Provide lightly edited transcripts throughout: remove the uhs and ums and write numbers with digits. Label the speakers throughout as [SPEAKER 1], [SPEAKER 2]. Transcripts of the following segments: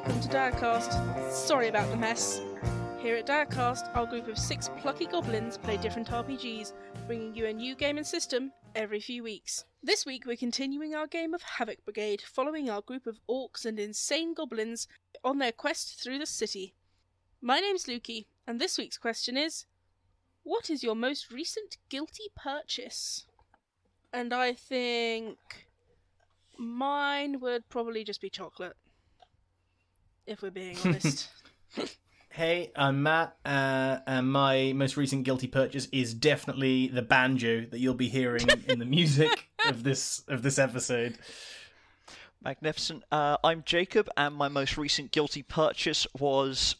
[SPEAKER 1] welcome to Direcast. Sorry about the mess. Here at Direcast, our group of 6 plucky goblins play different RPGs, bringing you a new game and system every few weeks. This week we're continuing our game of Havoc Brigade, following our group of orcs and insane goblins on their quest through the city. My name's Lukey, and this week's question is, what is your most recent guilty purchase? And I think mine would probably just be chocolate, if we're being honest.
[SPEAKER 2] Hey, I'm Matt, and my most recent guilty purchase is definitely the banjo that you'll be hearing in the music of this episode.
[SPEAKER 3] Magnificent. I'm Jacob, and my most recent guilty purchase was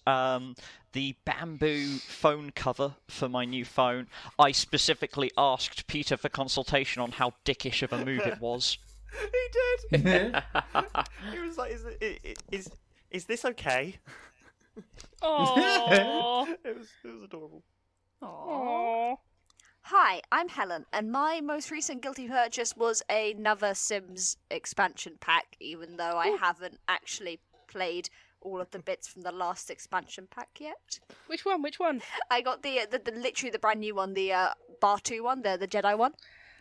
[SPEAKER 3] the bamboo phone cover for my new phone. I specifically asked Peter for consultation on how dickish of a move it was.
[SPEAKER 4] He did. He was like, "Is this okay?"
[SPEAKER 1] Aww.
[SPEAKER 4] It was adorable.
[SPEAKER 1] Aww.
[SPEAKER 5] Hi, I'm Helen, and my most recent guilty purchase was another Sims expansion pack, even though I haven't actually played all of the bits from the last expansion pack yet.
[SPEAKER 1] Which one?
[SPEAKER 5] I got the literally the brand new one, the Bartu one, the Jedi one.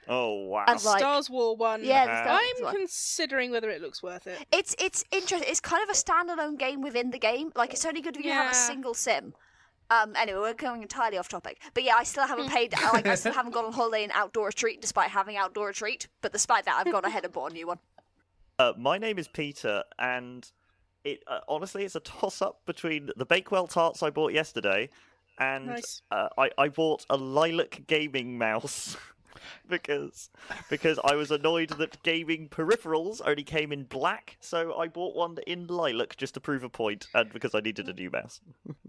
[SPEAKER 4] Oh wow!
[SPEAKER 5] And like,
[SPEAKER 1] Stars War one.
[SPEAKER 5] Yeah, the Star Wars
[SPEAKER 1] I'm
[SPEAKER 5] one.
[SPEAKER 1] considering whether it looks worth it.
[SPEAKER 5] It's interesting. It's kind of a standalone game within the game. Like, it's only good if you have a single sim. Anyway, we're going entirely off topic. But yeah, I still haven't paid. I still haven't gone on holiday in Outdoor Retreat, despite having Outdoor Retreat. But despite that, I've gone ahead and bought a new one.
[SPEAKER 4] My name is Peter, and it honestly, it's a toss-up between the Bakewell tarts I bought yesterday, and
[SPEAKER 1] Nice.
[SPEAKER 4] I bought a lilac gaming mouse. Because I was annoyed that gaming peripherals only came in black, so I bought one in lilac just to prove a point, and because I needed a new mouse.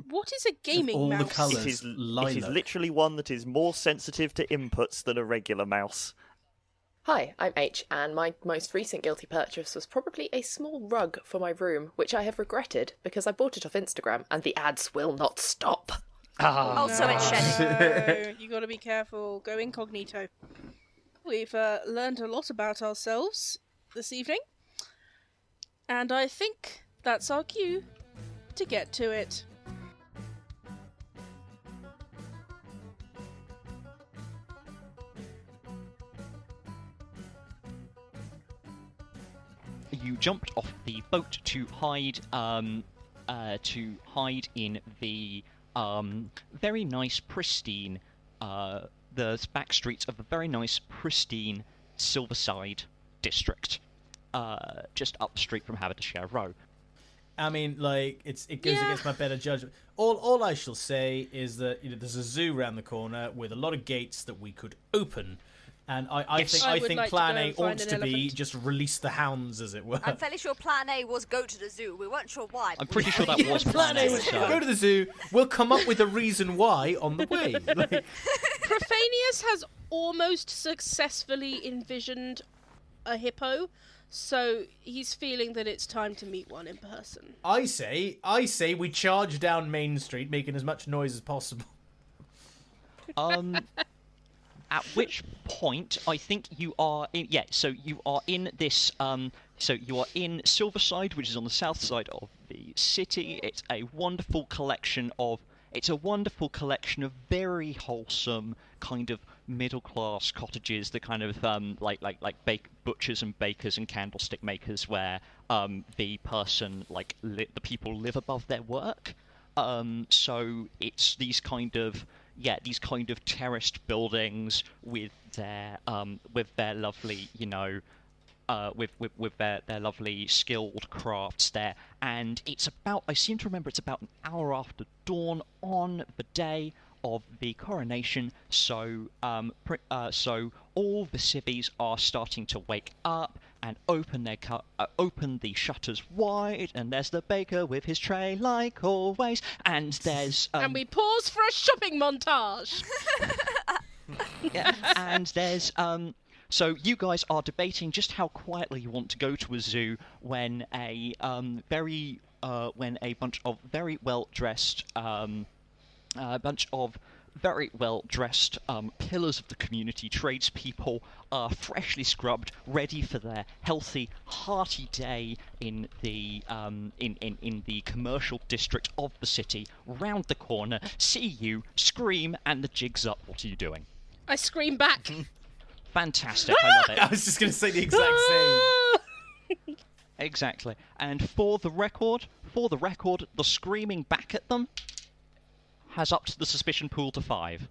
[SPEAKER 1] What is a gaming
[SPEAKER 2] all the
[SPEAKER 1] mouse?
[SPEAKER 2] colours.
[SPEAKER 4] It is
[SPEAKER 2] Lilac.
[SPEAKER 4] literally one that is more sensitive to inputs than a regular mouse.
[SPEAKER 6] Hi, I'm H, and my most recent guilty purchase was probably a small rug for my room, which I have regretted because I bought it off Instagram and the ads will not stop.
[SPEAKER 5] Also, it's shedding.
[SPEAKER 1] No, you got to be careful. Go incognito. We've learned a lot about ourselves this evening, and I think that's our cue to get to it.
[SPEAKER 3] You jumped off the boat to hide in the very nice, pristine, the back streets of a very nice, pristine Silverside district, just up the street from Haberdasher Row.
[SPEAKER 2] I mean, like, it goes against my better judgment. All I shall say is that there's a zoo around the corner with a lot of gates that we could open. And I think
[SPEAKER 1] like
[SPEAKER 2] Plan
[SPEAKER 1] to go
[SPEAKER 2] A
[SPEAKER 1] and find
[SPEAKER 2] ought
[SPEAKER 1] an
[SPEAKER 2] to be
[SPEAKER 1] elephant.
[SPEAKER 2] just release the hounds, as it were.
[SPEAKER 5] I'm fairly sure Plan A was go to the zoo. We weren't sure why.
[SPEAKER 3] I'm pretty sure that was
[SPEAKER 2] Plan A was
[SPEAKER 3] so.
[SPEAKER 2] go to the zoo. We'll come up with a reason why on the way. Like,
[SPEAKER 1] Profanius has almost successfully envisioned a hippo, so he's feeling that it's time to meet one in person.
[SPEAKER 2] I say we charge down Main Street, making as much noise as possible.
[SPEAKER 3] At which point, I think you are in... Yeah, so you are in this... so you are in Silverside, which is on the south side of the city. It's a wonderful collection of... It's a wonderful collection of very wholesome kind of middle-class cottages, the kind of like butchers and bakers and candlestick makers, where the person the people live above their work. So it's these kind of terraced buildings with their lovely with their lovely skilled crafts there, and I seem to remember it's about an hour after dawn on the day of the coronation, so all the civvies are starting to wake up and open the shutters wide, and there's the baker with his tray like always, and there's
[SPEAKER 1] And we pause for a shopping montage!
[SPEAKER 3] yeah, and there's so you guys are debating just how quietly you want to go to a zoo when a bunch of very well dressed bunch of very well-dressed pillars of the community, tradespeople, freshly scrubbed, ready for their healthy, hearty day in the in the commercial district of the city. Round the corner, see you, scream, and the jig's up. What are you doing?
[SPEAKER 1] I scream back.
[SPEAKER 3] Fantastic, I love it.
[SPEAKER 2] I was just going to say the exact same.
[SPEAKER 3] Exactly. And for the record, the screaming back at them has upped the suspicion pool to 5.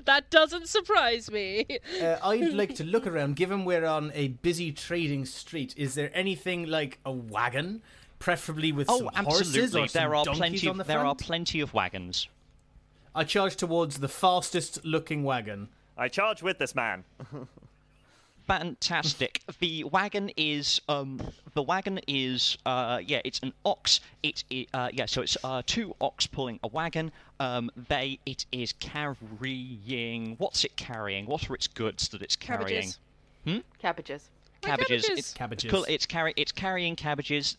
[SPEAKER 1] That doesn't surprise me.
[SPEAKER 2] I'd like to look around. Given we're on a busy trading street, is there anything like a wagon, preferably with some horses or some donkeys on the front?
[SPEAKER 3] There are plenty of wagons.
[SPEAKER 2] I charge towards the fastest-looking wagon.
[SPEAKER 4] I charge with this man.
[SPEAKER 3] Fantastic. The wagon is it's an ox. So it's 2 ox pulling a wagon. It is carrying. What's it carrying? What are its goods that it's carrying?
[SPEAKER 6] Cabbages.
[SPEAKER 3] Cabbages.
[SPEAKER 2] Cabbages.
[SPEAKER 3] Cool. It's carrying cabbages.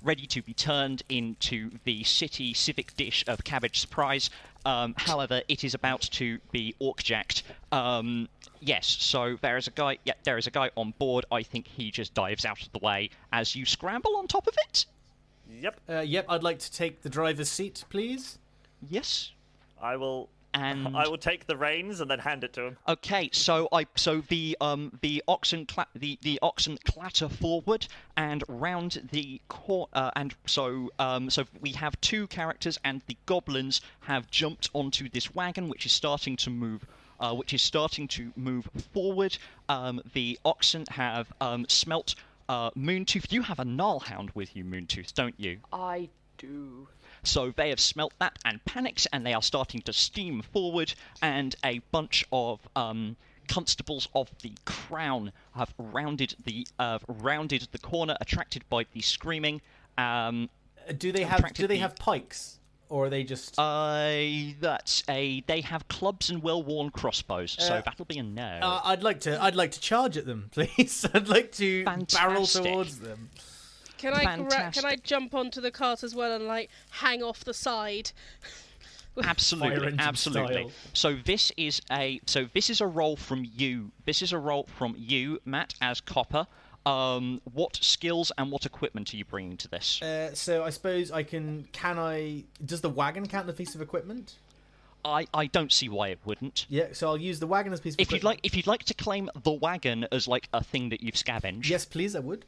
[SPEAKER 3] Ready to be turned into the city civic dish of cabbage surprise. However, it is about to be orc-jacked. Yes, so there is a guy on board. I think he just dives out of the way as you scramble on top of it.
[SPEAKER 4] Yep.
[SPEAKER 2] Yep, I'd like to take the driver's seat, please.
[SPEAKER 3] Yes.
[SPEAKER 4] I will take the reins and then hand it to him.
[SPEAKER 3] Okay, so the oxen clatter forward and round the so we have 2 characters, and the goblins have jumped onto this wagon, which is starting to move forward. The oxen have smelt Moontooth. You have a Gnarlhound with you, Moontooth, don't you?
[SPEAKER 6] I do.
[SPEAKER 3] So they have smelt that and panicked, and they are starting to steam forward, and a bunch of constables of the Crown have rounded the corner, attracted by the screaming.
[SPEAKER 2] Do they have pikes, or are they just?
[SPEAKER 3] They have clubs and well-worn crossbows, so that'll be a no.
[SPEAKER 2] I'd like to charge at them, please. I'd like to barrel towards them.
[SPEAKER 1] Can I jump onto the cart as well and hang off the side?
[SPEAKER 2] Absolutely.
[SPEAKER 3] So this is a roll from you. This is a roll from you, Matt, as Copper. What skills and what equipment are you bringing to this?
[SPEAKER 2] So I suppose I can. Does the wagon count as a piece of equipment?
[SPEAKER 3] I don't see why it wouldn't.
[SPEAKER 2] Yeah, so I'll use the wagon as a piece of equipment.
[SPEAKER 3] If you'd like to claim the wagon as a thing that you've scavenged.
[SPEAKER 2] Yes, please, I would.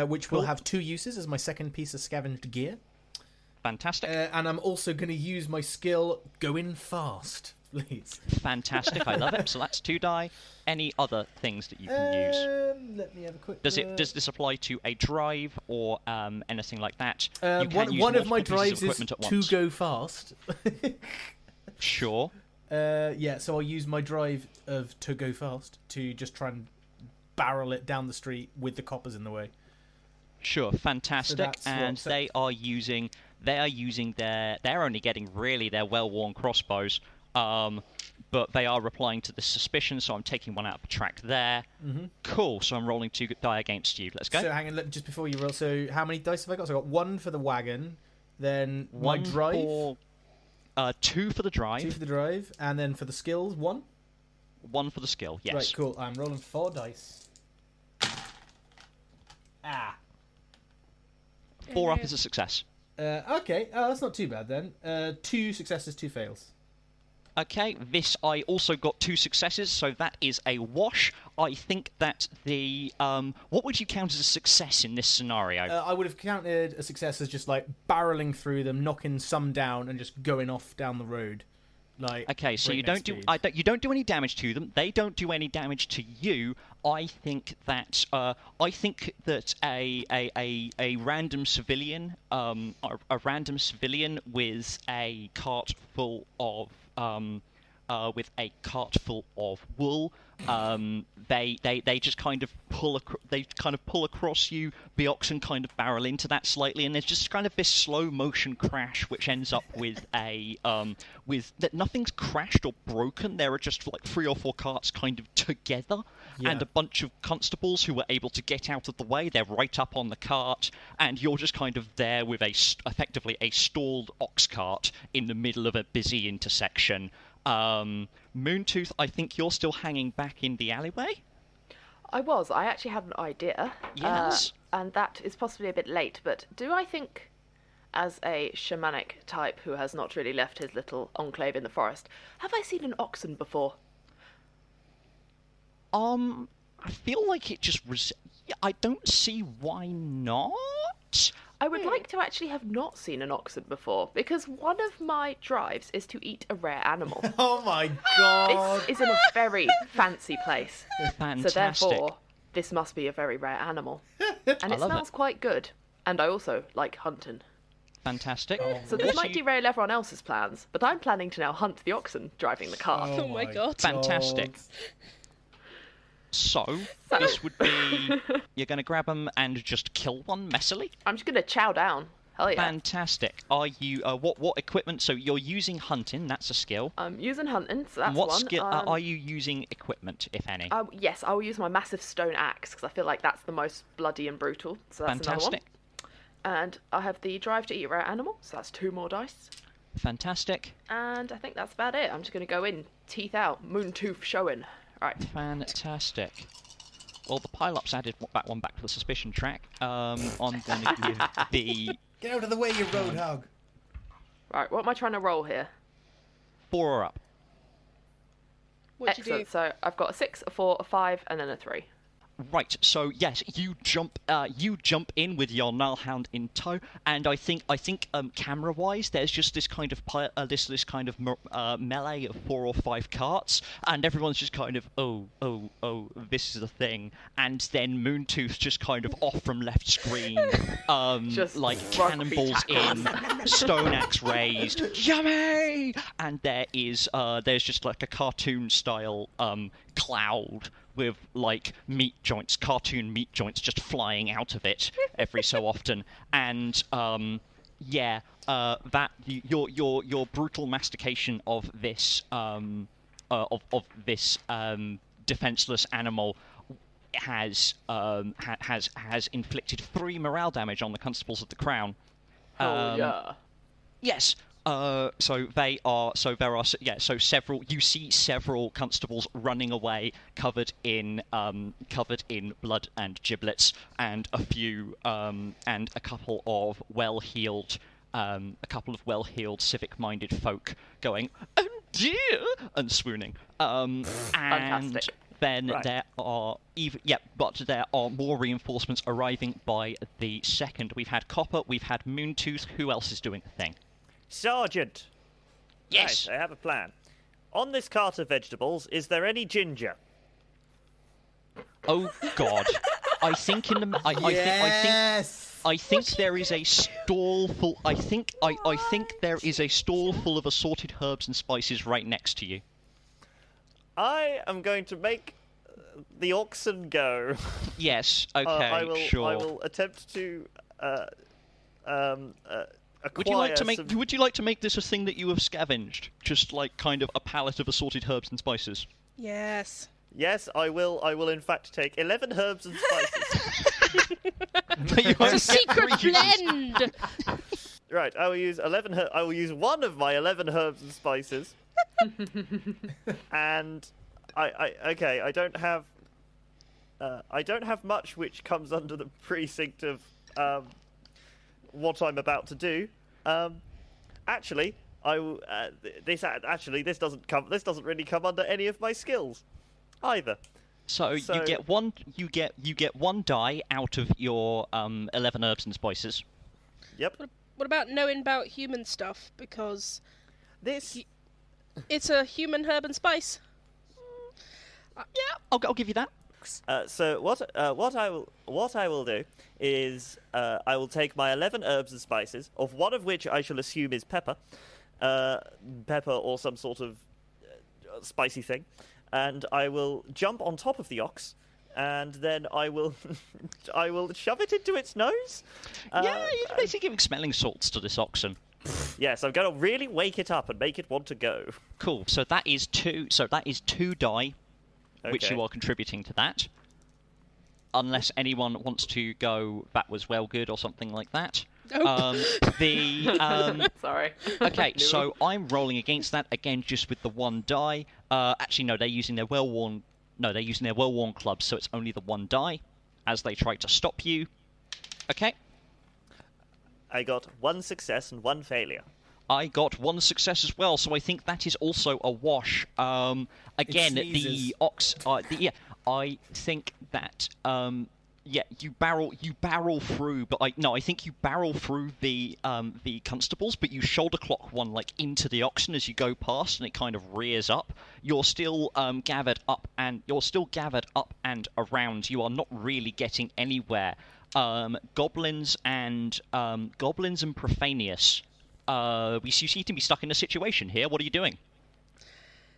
[SPEAKER 2] Which will have 2 uses as my second piece of scavenged gear.
[SPEAKER 3] Fantastic.
[SPEAKER 2] And I'm also going to use my skill Going Fast, please.
[SPEAKER 3] Fantastic, I love it. So that's 2 die. Any other things that you can use?
[SPEAKER 2] Let me have a quick.
[SPEAKER 3] Does this apply to a drive or anything like that?
[SPEAKER 2] One of my drives is to go fast.
[SPEAKER 3] Sure.
[SPEAKER 2] Yeah, so I'll use my drive of to go fast to just try and barrel it down the street with the coppers in the way.
[SPEAKER 3] Sure, fantastic.
[SPEAKER 2] So
[SPEAKER 3] and they're only getting really their well-worn crossbows, but they are replying to the suspicion, so I'm taking one out of the track there. Mm-hmm. Cool, so I'm rolling 2 die against you. Let's go.
[SPEAKER 2] So hang on, just before you roll, so how many dice have I got? So I got 1 for the wagon, then my drive...
[SPEAKER 3] 2 for the drive.
[SPEAKER 2] 2 for the drive, and then for the skills, 1?
[SPEAKER 3] 1 for the skill, yes.
[SPEAKER 2] Right, cool. I'm rolling 4 dice.
[SPEAKER 3] 4 up is a success.
[SPEAKER 2] Okay, that's not too bad then. 2 successes, 2 fails.
[SPEAKER 3] Okay, this I also got 2 successes, so that is a wash. I think that what would you count as a success in this scenario?
[SPEAKER 2] I would have counted a success as just barreling through them, knocking some down, and just going off down the road.
[SPEAKER 3] Okay, so you don't do any damage to them. They don't do any damage to you. I think that a random civilian, a random civilian with a cart full of with a cart full of wool. They just kind of pull across you. The oxen kind of barrel into that slightly, and there's just kind of this slow motion crash, which ends up with that nothing's crashed or broken. There are just like 3 or 4 carts kind of together, and a bunch of constables who were able to get out of the way. They're right up on the cart, and you're just kind of there with effectively a stalled ox cart in the middle of a busy intersection. Moontooth, I think you're still hanging back in the alleyway?
[SPEAKER 6] I was. I actually had an idea.
[SPEAKER 3] Yes.
[SPEAKER 6] And that is possibly a bit late, but do I think, as a shamanic type who has not really left his little enclave in the forest, have I seen an oxen before?
[SPEAKER 3] I feel like it just I don't see why not.
[SPEAKER 6] I would like to actually have not seen an oxen before, because one of my drives is to eat a rare animal.
[SPEAKER 2] Oh my god!
[SPEAKER 6] This is in a very fancy place.
[SPEAKER 3] Fantastic.
[SPEAKER 6] So therefore, this must be a very rare animal. And it smells quite good. And I also like hunting.
[SPEAKER 3] Fantastic.
[SPEAKER 6] So this might derail everyone else's plans, but I'm planning to now hunt the oxen driving the car.
[SPEAKER 1] Oh my god.
[SPEAKER 3] Fantastic. So, this would be... You're going to grab them and just kill one messily?
[SPEAKER 6] I'm just going to chow down. Hell yeah.
[SPEAKER 3] Fantastic. Are you... what equipment? So you're using hunting, that's a skill.
[SPEAKER 6] I'm using hunting, so that's
[SPEAKER 3] what
[SPEAKER 6] one.
[SPEAKER 3] Skill, are you using equipment, if any?
[SPEAKER 6] Yes, I will use my massive stone axe, because I feel like that's the most bloody and brutal. So that's
[SPEAKER 3] Fantastic.
[SPEAKER 6] Another one. And I have the drive to eat a rare animal, so that's 2 more dice.
[SPEAKER 3] Fantastic.
[SPEAKER 6] And I think that's about it. I'm just going to go in, teeth out, Moontooth showing. Right.
[SPEAKER 3] Fantastic. Well, the pile-ups added that one back to the suspicion track. I'm going to give the...
[SPEAKER 2] Get out of the way, you roadhog!
[SPEAKER 6] Right, what am I trying to roll here?
[SPEAKER 3] 4 or up.
[SPEAKER 1] What'd you do?
[SPEAKER 6] Excellent. So I've got a 6, a 4, a 5, and then a 3.
[SPEAKER 3] Right, so yes, you jump in with your Nullhound in tow, and I think camera-wise, there's just this kind of this kind of melee of 4 or 5 carts, and everyone's just kind of oh, this is a thing, and then Moontooth just kind of off from left screen,
[SPEAKER 6] just
[SPEAKER 3] like
[SPEAKER 6] rugby
[SPEAKER 3] cannonballs in, stone axe raised, yummy, and there's just like a cartoon style cloud with like cartoon meat joints just flying out of it every so often, and that your brutal mastication of this defenseless animal has inflicted 3 morale damage on the constables of the Crown.
[SPEAKER 6] Yeah.
[SPEAKER 3] Yes. So several. You see several constables running away, covered in blood and giblets, and a couple of well-heeled civic-minded folk going, "Oh dear," and swooning.
[SPEAKER 6] Fantastic.
[SPEAKER 3] Then
[SPEAKER 4] Right.
[SPEAKER 3] there are more reinforcements arriving by the second. We've had Copper, we've had Moontooth. Who else is doing a thing?
[SPEAKER 4] Sergeant!
[SPEAKER 3] Yes.
[SPEAKER 4] Right, I have a plan. On this cart of vegetables, is there any ginger?
[SPEAKER 3] Oh God! I think in the I think there is a stall full. I think there is a stall full of assorted herbs and spices right next to you.
[SPEAKER 4] I am going to make the oxen go.
[SPEAKER 3] Yes. Okay. Sure.
[SPEAKER 4] I will attempt to
[SPEAKER 3] Would you like to make this a thing that you have scavenged? Just like kind of a pallet of assorted herbs and spices.
[SPEAKER 1] Yes.
[SPEAKER 4] Yes, I will. I will in fact take 11 herbs and spices.
[SPEAKER 1] It's a secret blend!
[SPEAKER 4] Right, I will use 11. I will use one of my 11 herbs and spices. And I don't have much which comes under the precinct of what I'm about to do. Actually, I will. This doesn't really come under any of my skills either.
[SPEAKER 3] So you get one. You get 1 die out of your 11 herbs and spices.
[SPEAKER 4] Yep.
[SPEAKER 1] What about knowing about human stuff? Because
[SPEAKER 4] This.
[SPEAKER 1] it's a human herb and spice.
[SPEAKER 3] Yeah, I'll give you that.
[SPEAKER 4] So what I will do is I will take my 11 herbs and spices, of one of which I shall assume is pepper or some sort of spicy thing, and I will jump on top of the ox, and then I will shove it into its nose.
[SPEAKER 3] Yeah, you're basically giving smelling salts to this oxen.
[SPEAKER 4] Yes, I'm going to really wake it up and make it want to go.
[SPEAKER 3] Cool. So that is two. So that is 2 die, which
[SPEAKER 4] Okay.
[SPEAKER 3] you are contributing to that. Unless anyone wants to go, that was well good or something like that.
[SPEAKER 1] Oh.
[SPEAKER 6] Sorry.
[SPEAKER 3] Okay, so I'm rolling against that again, just with the 1 die. Actually, no, they're using their well-worn. No, they're using their well-worn clubs, so it's only the 1 die as they try to stop you. Okay.
[SPEAKER 4] I got 1 success and 1 failure.
[SPEAKER 3] I got 1 success as well, so I think that is also a wash. Again, the
[SPEAKER 2] sneezes.
[SPEAKER 3] ox. I think that. You barrel through, but I think you barrel through the constables, but you shoulder clock one like into the oxen as you go past, and it kind of rears up. You're still gathered up and around. You are not really getting anywhere. Goblins and Profanius. You seem to be stuck in a situation here. What are you doing?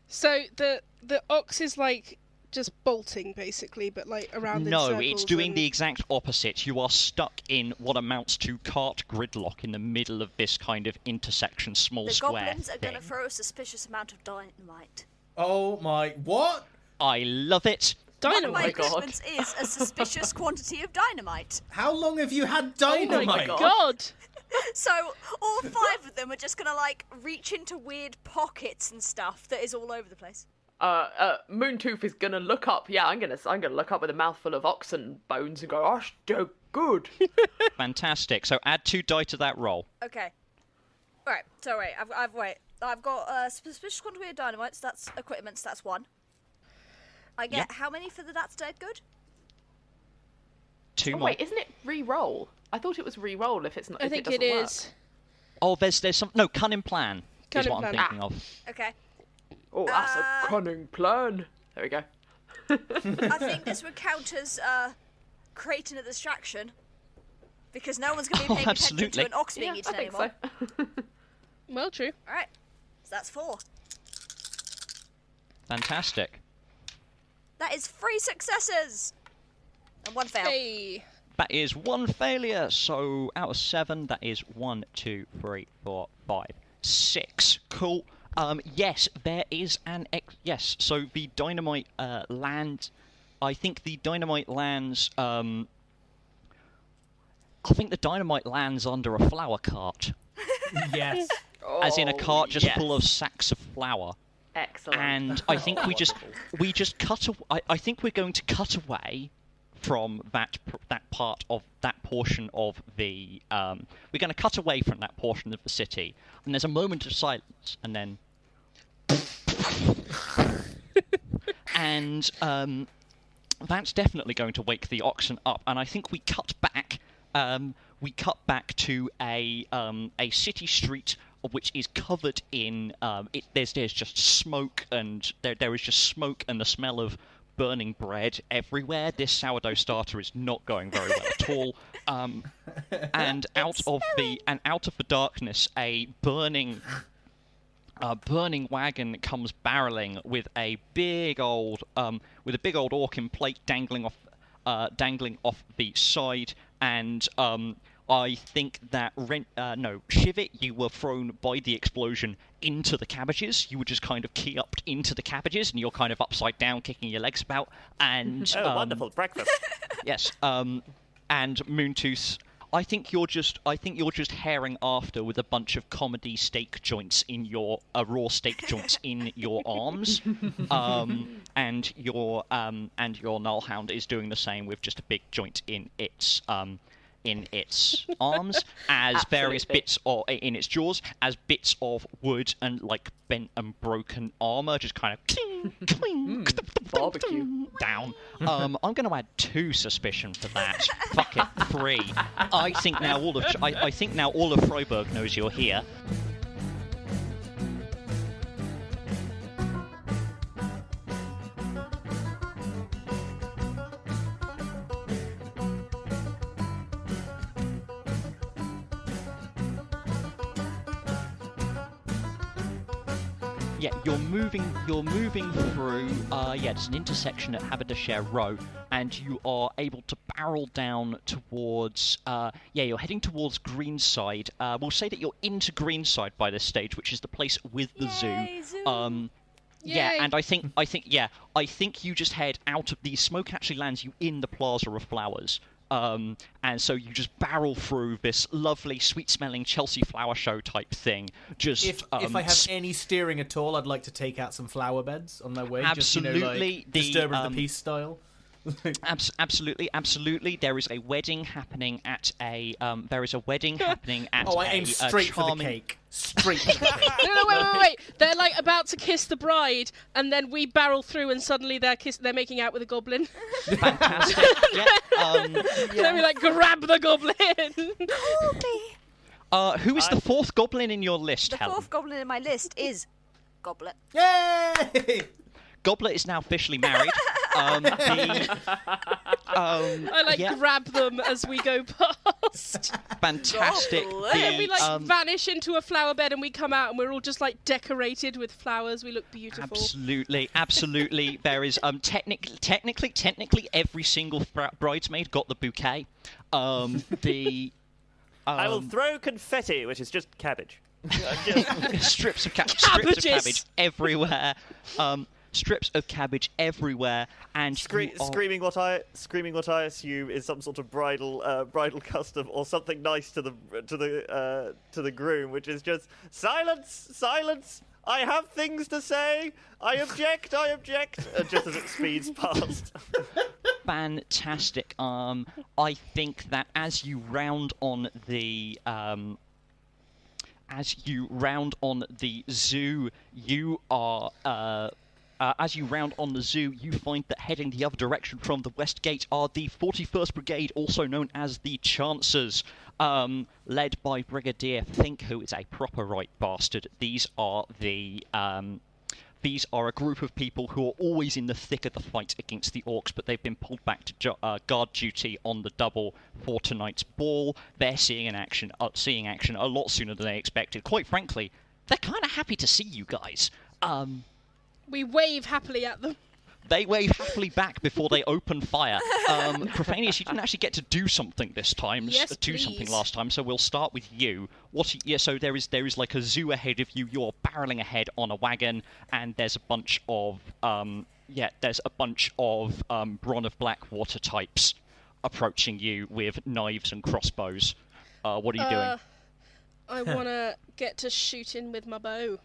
[SPEAKER 1] So the ox is like just bolting basically, but like around in
[SPEAKER 3] No,
[SPEAKER 1] circles
[SPEAKER 3] it's doing
[SPEAKER 1] and...
[SPEAKER 3] the exact opposite. You are stuck in what amounts to cart gridlock in the middle of this kind of intersection, small
[SPEAKER 5] The
[SPEAKER 3] square
[SPEAKER 5] goblins are going to
[SPEAKER 3] thing.
[SPEAKER 5] throw a suspicious amount of dynamite.
[SPEAKER 2] Oh my... What?
[SPEAKER 3] I love it.
[SPEAKER 5] One of
[SPEAKER 1] Dynamite.
[SPEAKER 5] my
[SPEAKER 6] God.
[SPEAKER 5] equipments is a suspicious quantity of dynamite.
[SPEAKER 2] How long have you had
[SPEAKER 1] Oh my
[SPEAKER 2] dynamite?
[SPEAKER 1] god!
[SPEAKER 5] So all 5 of them are just going to like reach into weird pockets and stuff that is all over the place.
[SPEAKER 6] Moontooth is gonna look up. Yeah, I'm gonna look up with a mouthful of oxen bones and go, "Oh, they're good."
[SPEAKER 3] Fantastic. So add 2 die to that roll.
[SPEAKER 5] Okay. Right. So wait, I've got suspicious quantity of dynamite. So that's equipments. That's 1. I get
[SPEAKER 3] Yep.
[SPEAKER 5] how many for the that's dead good?
[SPEAKER 3] 2
[SPEAKER 6] Oh,
[SPEAKER 3] more.
[SPEAKER 6] wait, isn't it re-roll? I thought it was re-roll if it's not.
[SPEAKER 1] I
[SPEAKER 6] if
[SPEAKER 1] think
[SPEAKER 6] it
[SPEAKER 1] it
[SPEAKER 6] doesn't work.
[SPEAKER 1] is.
[SPEAKER 3] Oh, there's some. No, cunning plan is
[SPEAKER 1] Cunning
[SPEAKER 3] what I'm
[SPEAKER 1] plan.
[SPEAKER 3] thinking of.
[SPEAKER 5] Okay.
[SPEAKER 6] Oh, that's a cunning plan. There we go.
[SPEAKER 5] I think this would count as creating a distraction because no one's going to be
[SPEAKER 3] Oh,
[SPEAKER 5] paying attention to
[SPEAKER 3] absolutely.
[SPEAKER 5] an ox being
[SPEAKER 6] Yeah,
[SPEAKER 5] eaten
[SPEAKER 6] I think
[SPEAKER 5] anymore.
[SPEAKER 6] so.
[SPEAKER 1] Well, true.
[SPEAKER 5] All right. So that's 4.
[SPEAKER 3] Fantastic.
[SPEAKER 5] That is 3 successes and 1 fail.
[SPEAKER 1] Hey.
[SPEAKER 3] That is 1 failure. So out of 7, that is 1, 2, 3, 4, 5, 6. Cool. Yes, there is an yes. So the dynamite land. I think the dynamite lands. I think the dynamite lands under a flour cart,
[SPEAKER 2] Yes.
[SPEAKER 3] as in a
[SPEAKER 6] Oh,
[SPEAKER 3] cart just
[SPEAKER 6] yes.
[SPEAKER 3] full of sacks of flour.
[SPEAKER 6] Excellent.
[SPEAKER 3] And I think we just cut. I think we're going to cut away from that part of that portion of the. We're going to cut away from that portion of the city, and there's a moment of silence, and then. And that's definitely going to wake the oxen up, and I think we cut back. We cut back to a city street which is covered in. There's just smoke, and there is just smoke and the smell of burning bread everywhere. This sourdough starter is not going very well at all. And out of the darkness, a burning wagon comes barreling with a big old Orkin plate dangling off the side, and I think that Shivit, you were thrown by the explosion into the cabbages. You were just kind of key upped into the cabbages, and you're kind of upside down, kicking your legs about. And
[SPEAKER 4] Oh, wonderful breakfast.
[SPEAKER 3] yes, and Moontooth. I think you're just herring after with a bunch of comedy steak joints in your raw steak joints in your arms, and your nullhound is doing the same with just a big joint in its arms, as various
[SPEAKER 6] Absolutely.
[SPEAKER 3] bits or in its jaws, as bits of wood and like bent and broken armor just kind of cling, cling,
[SPEAKER 6] barbecue.
[SPEAKER 3] down. I'm going to add 2 suspicion for that. Fuck it, 3. I think now all of Freiburg knows you're here. Yeah, you're moving through. There's an intersection at Haberdasher Row, and you are able to barrel down towards. You're heading towards Greenside. We'll say that you're into Greenside by this stage, which is the place with the
[SPEAKER 5] Yay,
[SPEAKER 3] zoo.
[SPEAKER 5] zoo.
[SPEAKER 3] Yeah,
[SPEAKER 1] Yay.
[SPEAKER 3] and I think you just head out of the smoke. Actually lands you in the Plaza of Flowers. And so you just barrel through this lovely, sweet-smelling Chelsea flower show type thing. Just
[SPEAKER 2] If I have any steering at all, I'd like to take out some flower beds on my way.
[SPEAKER 3] Absolutely,
[SPEAKER 2] just, Disturber of the Peace style.
[SPEAKER 3] Absolutely. There is a wedding happening at a.
[SPEAKER 2] Oh, I aim straight for the cake. Straight for the cake.
[SPEAKER 1] No, wait. They're like about to kiss the bride, and then we barrel through, and suddenly they're making out with a goblin.
[SPEAKER 3] Fantastic.
[SPEAKER 1] Then we like grab the goblin.
[SPEAKER 3] Who is the fourth goblin in your list,
[SPEAKER 5] The
[SPEAKER 3] Helen?
[SPEAKER 5] fourth goblin in my list is Goblet.
[SPEAKER 2] Yay!
[SPEAKER 3] Goblet is now officially married.
[SPEAKER 1] I grab them as we go past.
[SPEAKER 3] Fantastic.
[SPEAKER 1] And then we vanish into a flower bed, and we come out, and we're all just like decorated with flowers. We look beautiful.
[SPEAKER 3] Absolutely. There is technically every single bridesmaid got the bouquet.
[SPEAKER 4] I will throw confetti, which is just cabbage.
[SPEAKER 3] strips of cabbage everywhere. Strips of cabbage everywhere, and
[SPEAKER 4] screaming what I assume is some sort of bridal custom or something nice to the groom, which is just silence. I have things to say. I object. Just as it speeds past.
[SPEAKER 3] Fantastic. I think that as you round on the zoo, you are. As you round on the zoo, you find that heading the other direction from the west gate are the 41st Brigade, also known as the Chancers, led by Brigadier Fink, who is a proper right bastard. These are a group of people who are always in the thick of the fight against the orcs, but they've been pulled back to guard duty on the double for tonight's ball. They're seeing action a lot sooner than they expected. Quite frankly, they're kind of happy to see you guys.
[SPEAKER 1] We wave happily at them.
[SPEAKER 3] They wave happily back before they open fire. Profanius, you didn't actually get to do something this time.
[SPEAKER 1] Yes,
[SPEAKER 3] do
[SPEAKER 1] please.
[SPEAKER 3] something last time, so we'll start with you. So there is like a zoo ahead of you. You're barreling ahead on a wagon, and there's a bunch of Bronn of Blackwater types approaching you with knives and crossbows. What are you doing?
[SPEAKER 1] I want to get to shooting with my bow.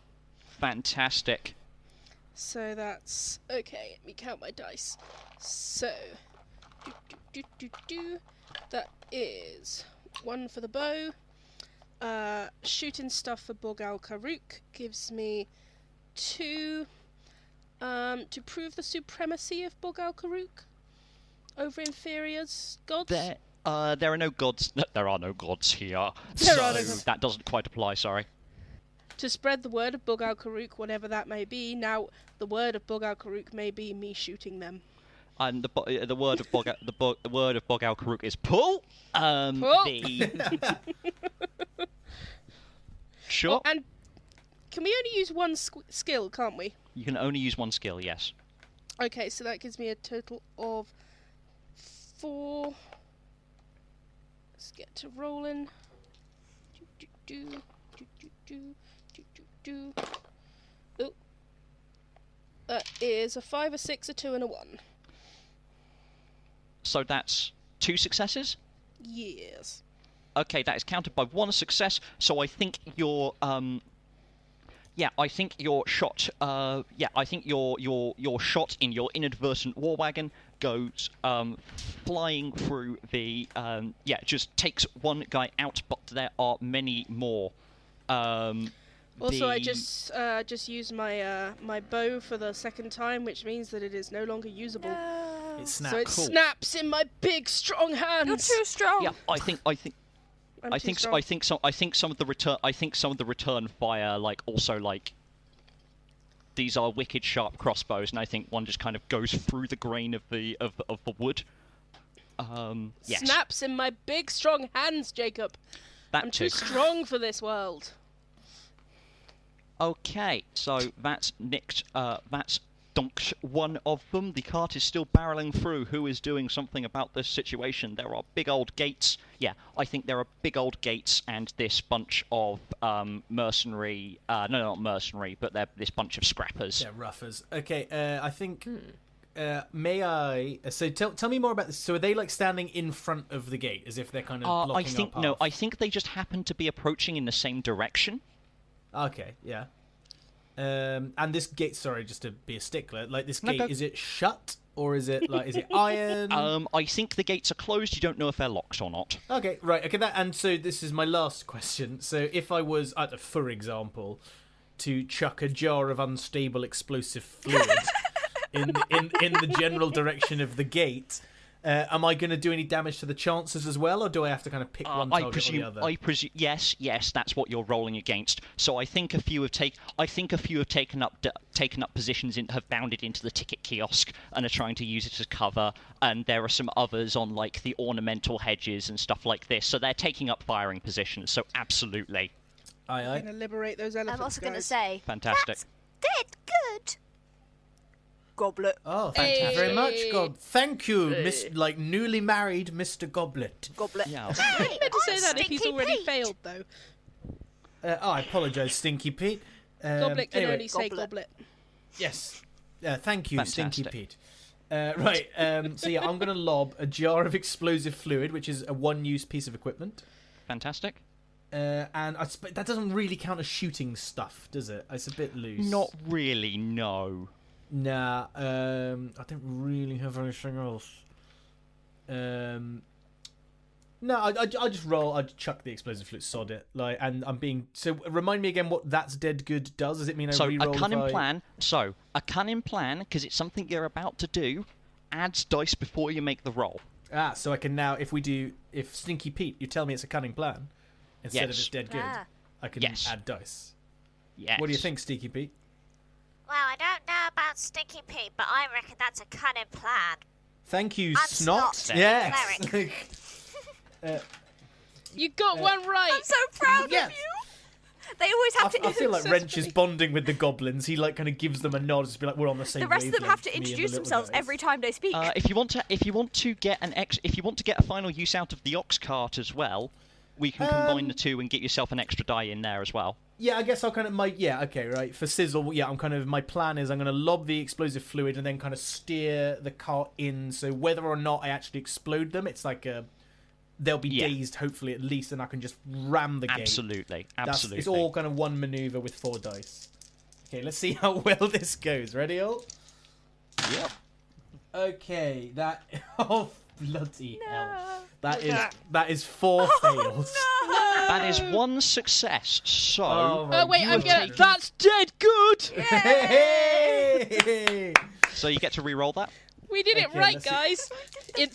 [SPEAKER 3] Fantastic.
[SPEAKER 1] So that's okay. Let me count my dice. So, that is 1 for the bow. Shooting stuff for Bog-Al-Karukk gives me 2. To prove the supremacy of Bog-Al-Karukk over inferior gods.
[SPEAKER 3] There are no gods. There are no gods here.
[SPEAKER 1] There are no gods.
[SPEAKER 3] That doesn't quite apply. Sorry.
[SPEAKER 1] To spread the word of Bog-Al-Karukk, whatever that may be. Now, the word of Bog-Al-Karukk may be me shooting them.
[SPEAKER 3] And the word of Bog-Al-Karukk is pull.
[SPEAKER 1] Pull.
[SPEAKER 3] Sure.
[SPEAKER 1] Oh, and can we only use one skill, can't we?
[SPEAKER 3] You can only use one skill. Yes.
[SPEAKER 1] Okay, so that gives me a total of 4. Let's get to rolling. Oh. That is a 5, a 6, a 2, and a 1.
[SPEAKER 3] So that's 2 successes?
[SPEAKER 1] Yes.
[SPEAKER 3] Okay, that is counted by 1 success, so I think your shot in your inadvertent war wagon goes flying through the just takes one guy out, but there are many more.
[SPEAKER 1] Also, I just used my bow for the second time, which means that it is no longer usable.
[SPEAKER 5] No.
[SPEAKER 2] It snaps.
[SPEAKER 1] So it snaps in my big, strong hands.
[SPEAKER 5] You're too strong.
[SPEAKER 3] Yeah, I think some of the return fire these are wicked sharp crossbows, and I think one just kind of goes through the grain of the wood. Yes.
[SPEAKER 1] Snaps in my big, strong hands, Jacob. I'm too strong for this world.
[SPEAKER 3] Okay, so that's nicked. That's donked one of them. The cart is still barreling through. Who is doing something about this situation? There are big old gates. Yeah, I think there are big old gates, and this bunch of mercenary. No, not mercenary, but they're this bunch of scrappers.
[SPEAKER 2] Yeah, roughers. Okay, I think. May I? So tell me more about this. So are they like standing in front of the gate, as if they're kind of blocking
[SPEAKER 3] I think
[SPEAKER 2] our
[SPEAKER 3] no.
[SPEAKER 2] path?
[SPEAKER 3] I think they just happen to be approaching in the same direction.
[SPEAKER 2] Okay, yeah. And this gate, sorry, just to be a stickler, like this gate,
[SPEAKER 3] go.
[SPEAKER 2] is it shut or is it like, is it iron?
[SPEAKER 3] I think the gates are closed. You don't know if they're locked or not.
[SPEAKER 2] Okay, right. Okay, and so this is my last question. So if I was, for example, to chuck a jar of unstable explosive fluid in the general direction of the gate, am I going to do any damage to the chances as well, or do I have to kind of pick one target or the other?
[SPEAKER 3] I presume. Yes, that's what you're rolling against. So I think a few have taken up positions have bounded into the ticket kiosk and are trying to use it as cover. And there are some others on like the ornamental hedges and stuff like this. So they're taking up firing positions. So absolutely.
[SPEAKER 2] Aye.
[SPEAKER 1] I'm going to liberate those elephants.
[SPEAKER 5] I'm also going to
[SPEAKER 1] guys.
[SPEAKER 5] say,
[SPEAKER 3] Fantastic.
[SPEAKER 5] That's dead good. Goblet.
[SPEAKER 2] Oh, thank you very much, God. Thank you, newly married Mr. Goblet.
[SPEAKER 5] Goblet.
[SPEAKER 3] Yeah.
[SPEAKER 5] Hey,
[SPEAKER 1] Meant to say that if he's
[SPEAKER 5] Stinky
[SPEAKER 1] already
[SPEAKER 5] Pete.
[SPEAKER 1] failed, though.
[SPEAKER 2] I apologise, Stinky Pete.
[SPEAKER 1] Goblet can
[SPEAKER 2] anyway,
[SPEAKER 1] only say
[SPEAKER 5] Goblet.
[SPEAKER 1] goblet.
[SPEAKER 2] Yes. Thank you,
[SPEAKER 3] Fantastic.
[SPEAKER 2] Stinky Pete. Right, so yeah, I'm going to lob a jar of explosive fluid, which is a one-use piece of equipment.
[SPEAKER 3] Fantastic.
[SPEAKER 2] And that doesn't really count as shooting stuff, does it? It's a bit loose.
[SPEAKER 3] Not really. No.
[SPEAKER 2] Nah, I don't really have anything else. No, I just roll. I chuck the explosive fluid, sod it. And I'm being so. Remind me again what that's dead good does. Does it mean I
[SPEAKER 3] So
[SPEAKER 2] reroll?
[SPEAKER 3] a cunning plan, because it's something you're about to do, adds dice before you make the roll.
[SPEAKER 2] So I can now, if Stinky Pete, you tell me it's a cunning plan instead of
[SPEAKER 3] Yes.
[SPEAKER 2] it's dead good, I can
[SPEAKER 3] Yes.
[SPEAKER 2] add dice.
[SPEAKER 3] Yes.
[SPEAKER 2] What do you think, Stinky Pete?
[SPEAKER 7] Well, I don't know about Stinky Pete, but I reckon that's a cunning plan.
[SPEAKER 2] Thank you,
[SPEAKER 7] I'm
[SPEAKER 2] Snot.
[SPEAKER 7] Snot,
[SPEAKER 2] Yes.
[SPEAKER 1] You got one right.
[SPEAKER 5] I'm so proud
[SPEAKER 2] Yes.
[SPEAKER 5] of you. They always have to.
[SPEAKER 2] I feel like
[SPEAKER 1] So
[SPEAKER 2] Wrench is
[SPEAKER 1] funny.
[SPEAKER 2] bonding with the goblins. He kind of gives them a nod, just be like, "We're on the same."
[SPEAKER 5] The rest of them have to
[SPEAKER 2] wavelength, me and the
[SPEAKER 5] introduce
[SPEAKER 2] little
[SPEAKER 5] themselves
[SPEAKER 2] guys.
[SPEAKER 5] every time they speak.
[SPEAKER 3] If you want to get a final use out of the ox cart as well, we can combine the two and get yourself an extra die in there as well.
[SPEAKER 2] Yeah, I guess I'll kind of right. For Sizzle, my plan is I'm going to lob the explosive fluid and then kind of steer the cart in. So whether or not I actually explode them, it's like they'll be dazed, hopefully at least, and I can just ram the gate.
[SPEAKER 3] Absolutely.
[SPEAKER 2] It's all kind of one maneuver with 4 dice. Okay, let's see how well this goes. Ready, all?
[SPEAKER 3] Yep.
[SPEAKER 2] Okay, that. Oh, bloody hell! That is 4 fails.
[SPEAKER 3] That is 1 success. So.
[SPEAKER 2] Oh, my
[SPEAKER 1] Oh wait, I'm
[SPEAKER 3] have
[SPEAKER 1] gonna.
[SPEAKER 3] taken-
[SPEAKER 1] That's dead good.
[SPEAKER 2] Hey!
[SPEAKER 3] So you get to re-roll that.
[SPEAKER 1] We did it
[SPEAKER 2] Okay,
[SPEAKER 1] right,
[SPEAKER 2] let's see.
[SPEAKER 1] guys.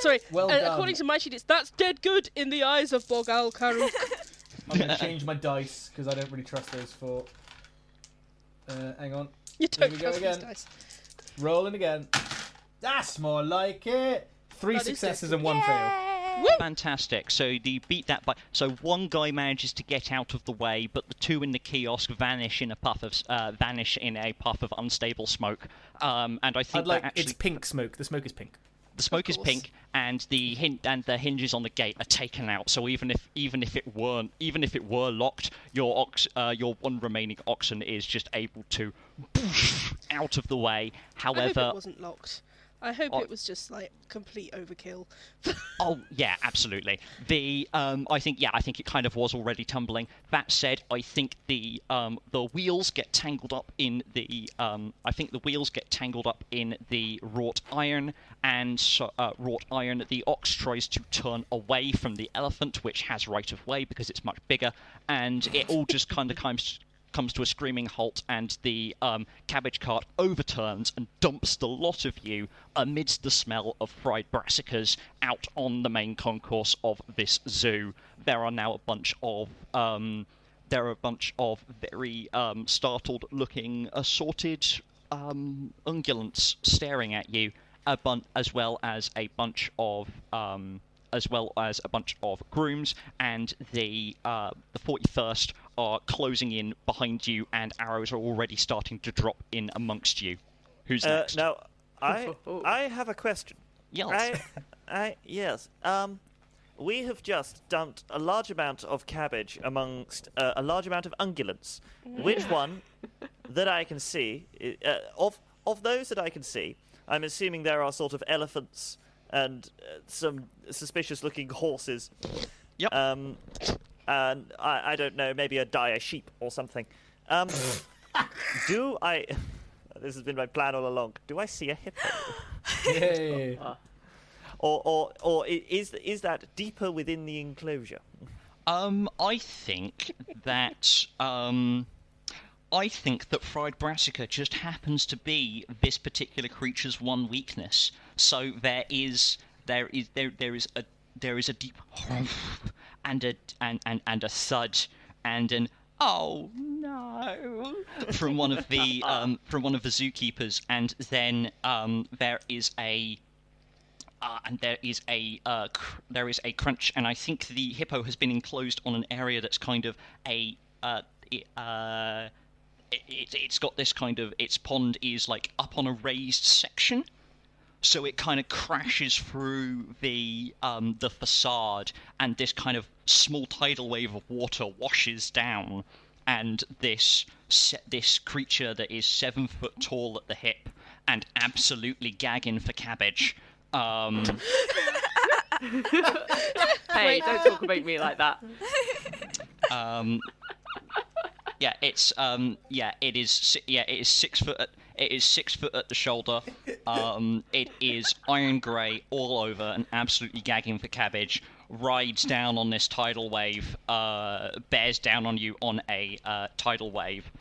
[SPEAKER 1] Sorry.
[SPEAKER 2] Well done.
[SPEAKER 1] According to my sheet, that's dead good in the eyes of Bog-Al-Karukk.
[SPEAKER 2] I'm going to change my dice because I don't really trust those 4. Hang on.
[SPEAKER 1] You
[SPEAKER 2] Here
[SPEAKER 1] don't
[SPEAKER 2] we go
[SPEAKER 1] trust these
[SPEAKER 2] again.
[SPEAKER 1] dice.
[SPEAKER 2] Rolling again. That's more like it. 3
[SPEAKER 1] That is
[SPEAKER 2] successes
[SPEAKER 1] different.
[SPEAKER 2] and 1 fail.
[SPEAKER 3] Fantastic. So you beat that by. So one guy manages to get out of the way, but the 2 in the kiosk vanish in a puff of unstable smoke. And I think that actually
[SPEAKER 2] It's pink smoke. The smoke is pink.
[SPEAKER 3] the smoke is
[SPEAKER 1] course.
[SPEAKER 3] pink, and the hinges on the gate are taken out. So even if it were locked, your one remaining oxen is just able to boosh out of the way.
[SPEAKER 1] I hope
[SPEAKER 3] However,
[SPEAKER 1] it wasn't locked. I hope
[SPEAKER 3] Oh.
[SPEAKER 1] it was just like complete overkill.
[SPEAKER 3] oh yeah, absolutely. I think it kind of was already tumbling. That said, I think the wheels get tangled up in the wrought iron, and the ox tries to turn away from the elephant, which has right of way because it's much bigger, and it all just kind of comes to a screaming halt, and the cabbage cart overturns and dumps the lot of you amidst the smell of fried brassicas out on the main concourse of this zoo. There are now a bunch of very startled-looking assorted ungulates staring at you, as well as a bunch of as well as a bunch of grooms, and the 41st are closing in behind you, and arrows are already starting to drop in amongst you. Who's next?
[SPEAKER 4] Now, I have a question.
[SPEAKER 3] Yes.
[SPEAKER 4] Yes. We have just dumped a large amount of cabbage amongst a large amount of ungulates. Which one that I can see, of those that I can see, I'm assuming there are sort of elephants and some suspicious-looking horses.
[SPEAKER 3] Yep.
[SPEAKER 4] And I don't know, maybe a dire sheep or something. Do I... This has been my plan all along. Do I see a hippo?
[SPEAKER 2] Yay.
[SPEAKER 4] Or is that deeper within the enclosure?
[SPEAKER 3] I think that fried brassica just happens to be this particular creature's one weakness. So there is a deep and a thud and an oh no from one of the zookeepers, and then there is a crunch, and I think the hippo has been enclosed on an area that's kind of it's got this kind of, its pond is like up on a raised section, so it kind of crashes through the facade, and this kind of small tidal wave of water washes down, and this creature that is 7 foot tall at the hip and absolutely gagging for cabbage.
[SPEAKER 6] Hey, don't talk about me like that.
[SPEAKER 3] It is 6 foot. It is 6 foot at the shoulder. It is iron grey all over and absolutely gagging for cabbage. Rides down on this tidal wave. Bears down on you on a tidal wave.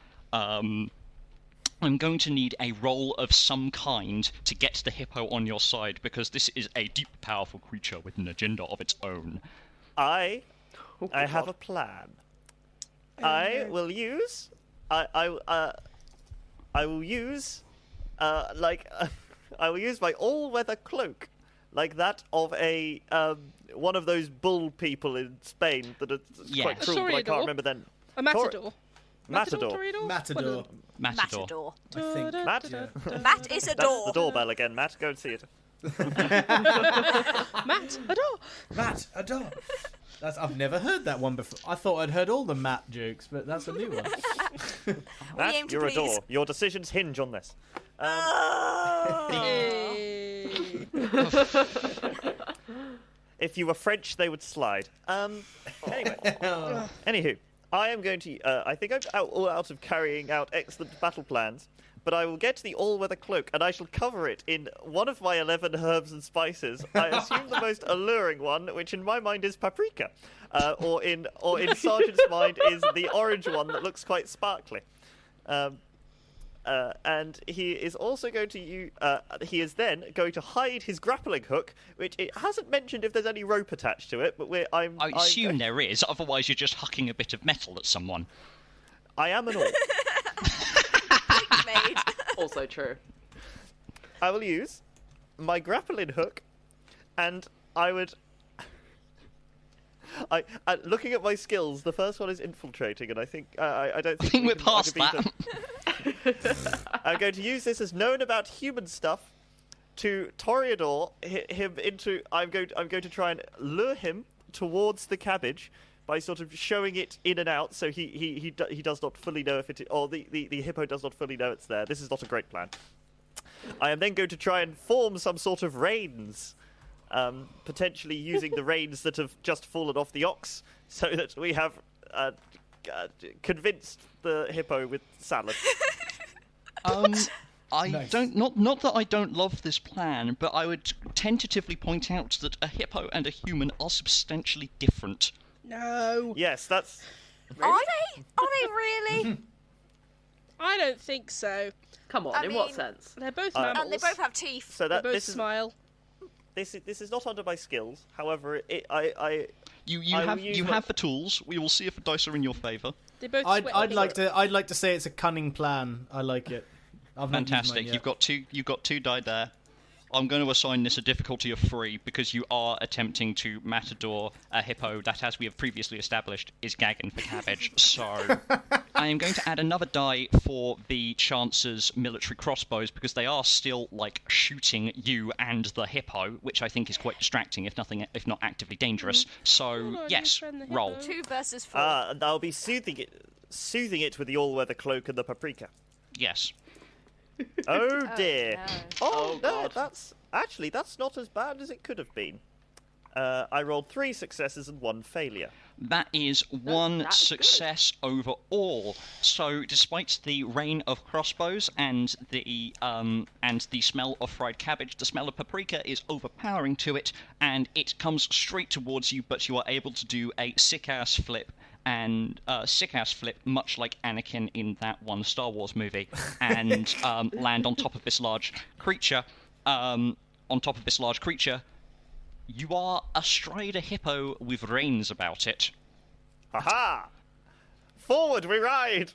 [SPEAKER 3] I'm going to need a roll of some kind to get the hippo on your side, because this is a deep, powerful creature with an agenda of its own.
[SPEAKER 4] I have a plan. I will use I will use I will use my all-weather cloak, like that of a one of those bull people in Spain that are quite cruel, but I can't remember then.
[SPEAKER 1] A matador.
[SPEAKER 4] Matador.
[SPEAKER 2] Matador.
[SPEAKER 3] Matador.
[SPEAKER 2] I think.
[SPEAKER 4] Matt?
[SPEAKER 2] Yeah.
[SPEAKER 5] Matt is a
[SPEAKER 4] That's
[SPEAKER 5] door.
[SPEAKER 4] the doorbell again, Matt. Go and see it.
[SPEAKER 1] Matt, a door.
[SPEAKER 2] Matt, a dog. I've never heard that one before. I thought I'd heard all the Matt jokes, but that's a new one.
[SPEAKER 5] We aim
[SPEAKER 4] Matt,
[SPEAKER 5] to
[SPEAKER 4] you're a
[SPEAKER 5] please.
[SPEAKER 4] door. Your decisions hinge on this.
[SPEAKER 1] Hey.
[SPEAKER 4] If you were French, they would slide. Anyway. Anywho, I am going to... I think I'm all out of carrying out excellent battle plans, but I will get the all-weather cloak, and I shall cover it in one of my 11 herbs and spices. I assume the most alluring one, which in my mind is paprika, or in Sergeant's mind is the orange one that looks quite sparkly. And he is also going to he is then going to hide his grappling hook, which it hasn't mentioned if there's any rope attached to it, but
[SPEAKER 3] I assume there is, otherwise you're just hucking a bit of metal at someone.
[SPEAKER 4] I am an orc.
[SPEAKER 5] Made.
[SPEAKER 6] Also true.
[SPEAKER 4] I will use my grappling hook, and I would... looking at my skills, the first one is infiltrating, and I think I don't think
[SPEAKER 3] we're past that.
[SPEAKER 4] I'm going to use this as known about human stuff to Toreador him into. I'm going to try and lure him towards the cabbage by sort of showing it in and out, so he does not fully know if it, or the hippo does not fully know it's there. This is not a great plan. I am then going to try and form some sort of reins. Potentially using the reins that have just fallen off the ox, so that we have convinced the hippo with salad.
[SPEAKER 2] Nice.
[SPEAKER 3] Not that I don't love this plan, but I would tentatively point out that a hippo and a human are substantially different.
[SPEAKER 1] No.
[SPEAKER 4] Yes, that's...
[SPEAKER 5] Are they? Are they really?
[SPEAKER 1] I don't think so.
[SPEAKER 6] Come on,
[SPEAKER 5] I
[SPEAKER 6] in what
[SPEAKER 5] mean-
[SPEAKER 6] sense?
[SPEAKER 1] They're both
[SPEAKER 4] And
[SPEAKER 1] mammals.
[SPEAKER 5] And they both have teeth.
[SPEAKER 4] So
[SPEAKER 1] They
[SPEAKER 4] that
[SPEAKER 1] both
[SPEAKER 4] this is
[SPEAKER 1] smile.
[SPEAKER 4] this is not under my skills. However,
[SPEAKER 3] You
[SPEAKER 4] I will
[SPEAKER 3] have
[SPEAKER 4] use
[SPEAKER 3] you
[SPEAKER 4] my-
[SPEAKER 3] have the tools. We will see if the dice are in your favour.
[SPEAKER 1] They both
[SPEAKER 2] I'd
[SPEAKER 1] sweat.
[SPEAKER 2] like to say it's a cunning plan. I like it. I've not used
[SPEAKER 3] Fantastic.
[SPEAKER 2] mine yet.
[SPEAKER 3] You've got two die there. I'm going to assign this a difficulty of 3 because you are attempting to matador a hippo that, as we have previously established, is gagging for cabbage. So I am going to add another die for the Chance's military crossbows because they are still, like, shooting you and the hippo, which I think is quite distracting, if not actively dangerous. So, yes, roll.
[SPEAKER 5] 2 versus 4.
[SPEAKER 4] And I'll be soothing it with the all-weather cloak and the paprika.
[SPEAKER 3] Yes.
[SPEAKER 4] Oh dear.
[SPEAKER 5] no.
[SPEAKER 4] Oh, no,
[SPEAKER 6] God.
[SPEAKER 4] that's not as bad as it could have been. I rolled 3 successes and 1 failure.
[SPEAKER 3] That is one
[SPEAKER 6] that's good.
[SPEAKER 3] success overall. So, despite the rain of crossbows and the smell of fried cabbage, the smell of paprika is overpowering to it, and it comes straight towards you. But you are able to do a sick-ass flip, much like Anakin in that one Star Wars movie, and land on top of this large creature. You are astride a hippo with reins about it.
[SPEAKER 4] Aha! Forward we ride!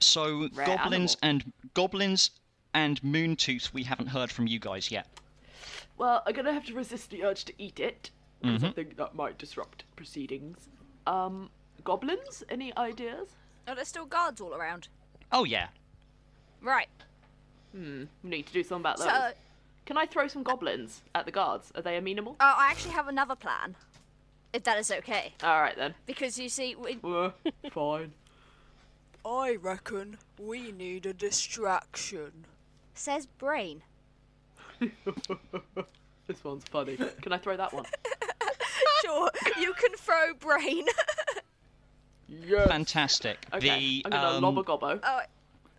[SPEAKER 3] So
[SPEAKER 6] Rare
[SPEAKER 3] goblins and Moontooth, we haven't heard from you guys yet.
[SPEAKER 6] Well, I'm gonna have to resist the urge to eat it, because I think that might disrupt proceedings. Goblins? Any ideas?
[SPEAKER 5] Are there still guards all around?
[SPEAKER 3] Oh yeah.
[SPEAKER 5] Right.
[SPEAKER 6] We need to do something about those.
[SPEAKER 5] So,
[SPEAKER 6] Can I throw some goblins at the guards? Are they amenable?
[SPEAKER 5] I actually have another plan, if that is okay.
[SPEAKER 6] Alright then.
[SPEAKER 5] Because you see,
[SPEAKER 6] Fine.
[SPEAKER 8] I reckon we need a distraction.
[SPEAKER 5] says Brain.
[SPEAKER 6] This one's funny. Can I throw that one?
[SPEAKER 5] Sure, you can throw Brain.
[SPEAKER 6] Yes.
[SPEAKER 3] Fantastic.
[SPEAKER 6] Okay, I'm gonna lob a gobbo.
[SPEAKER 5] Oh,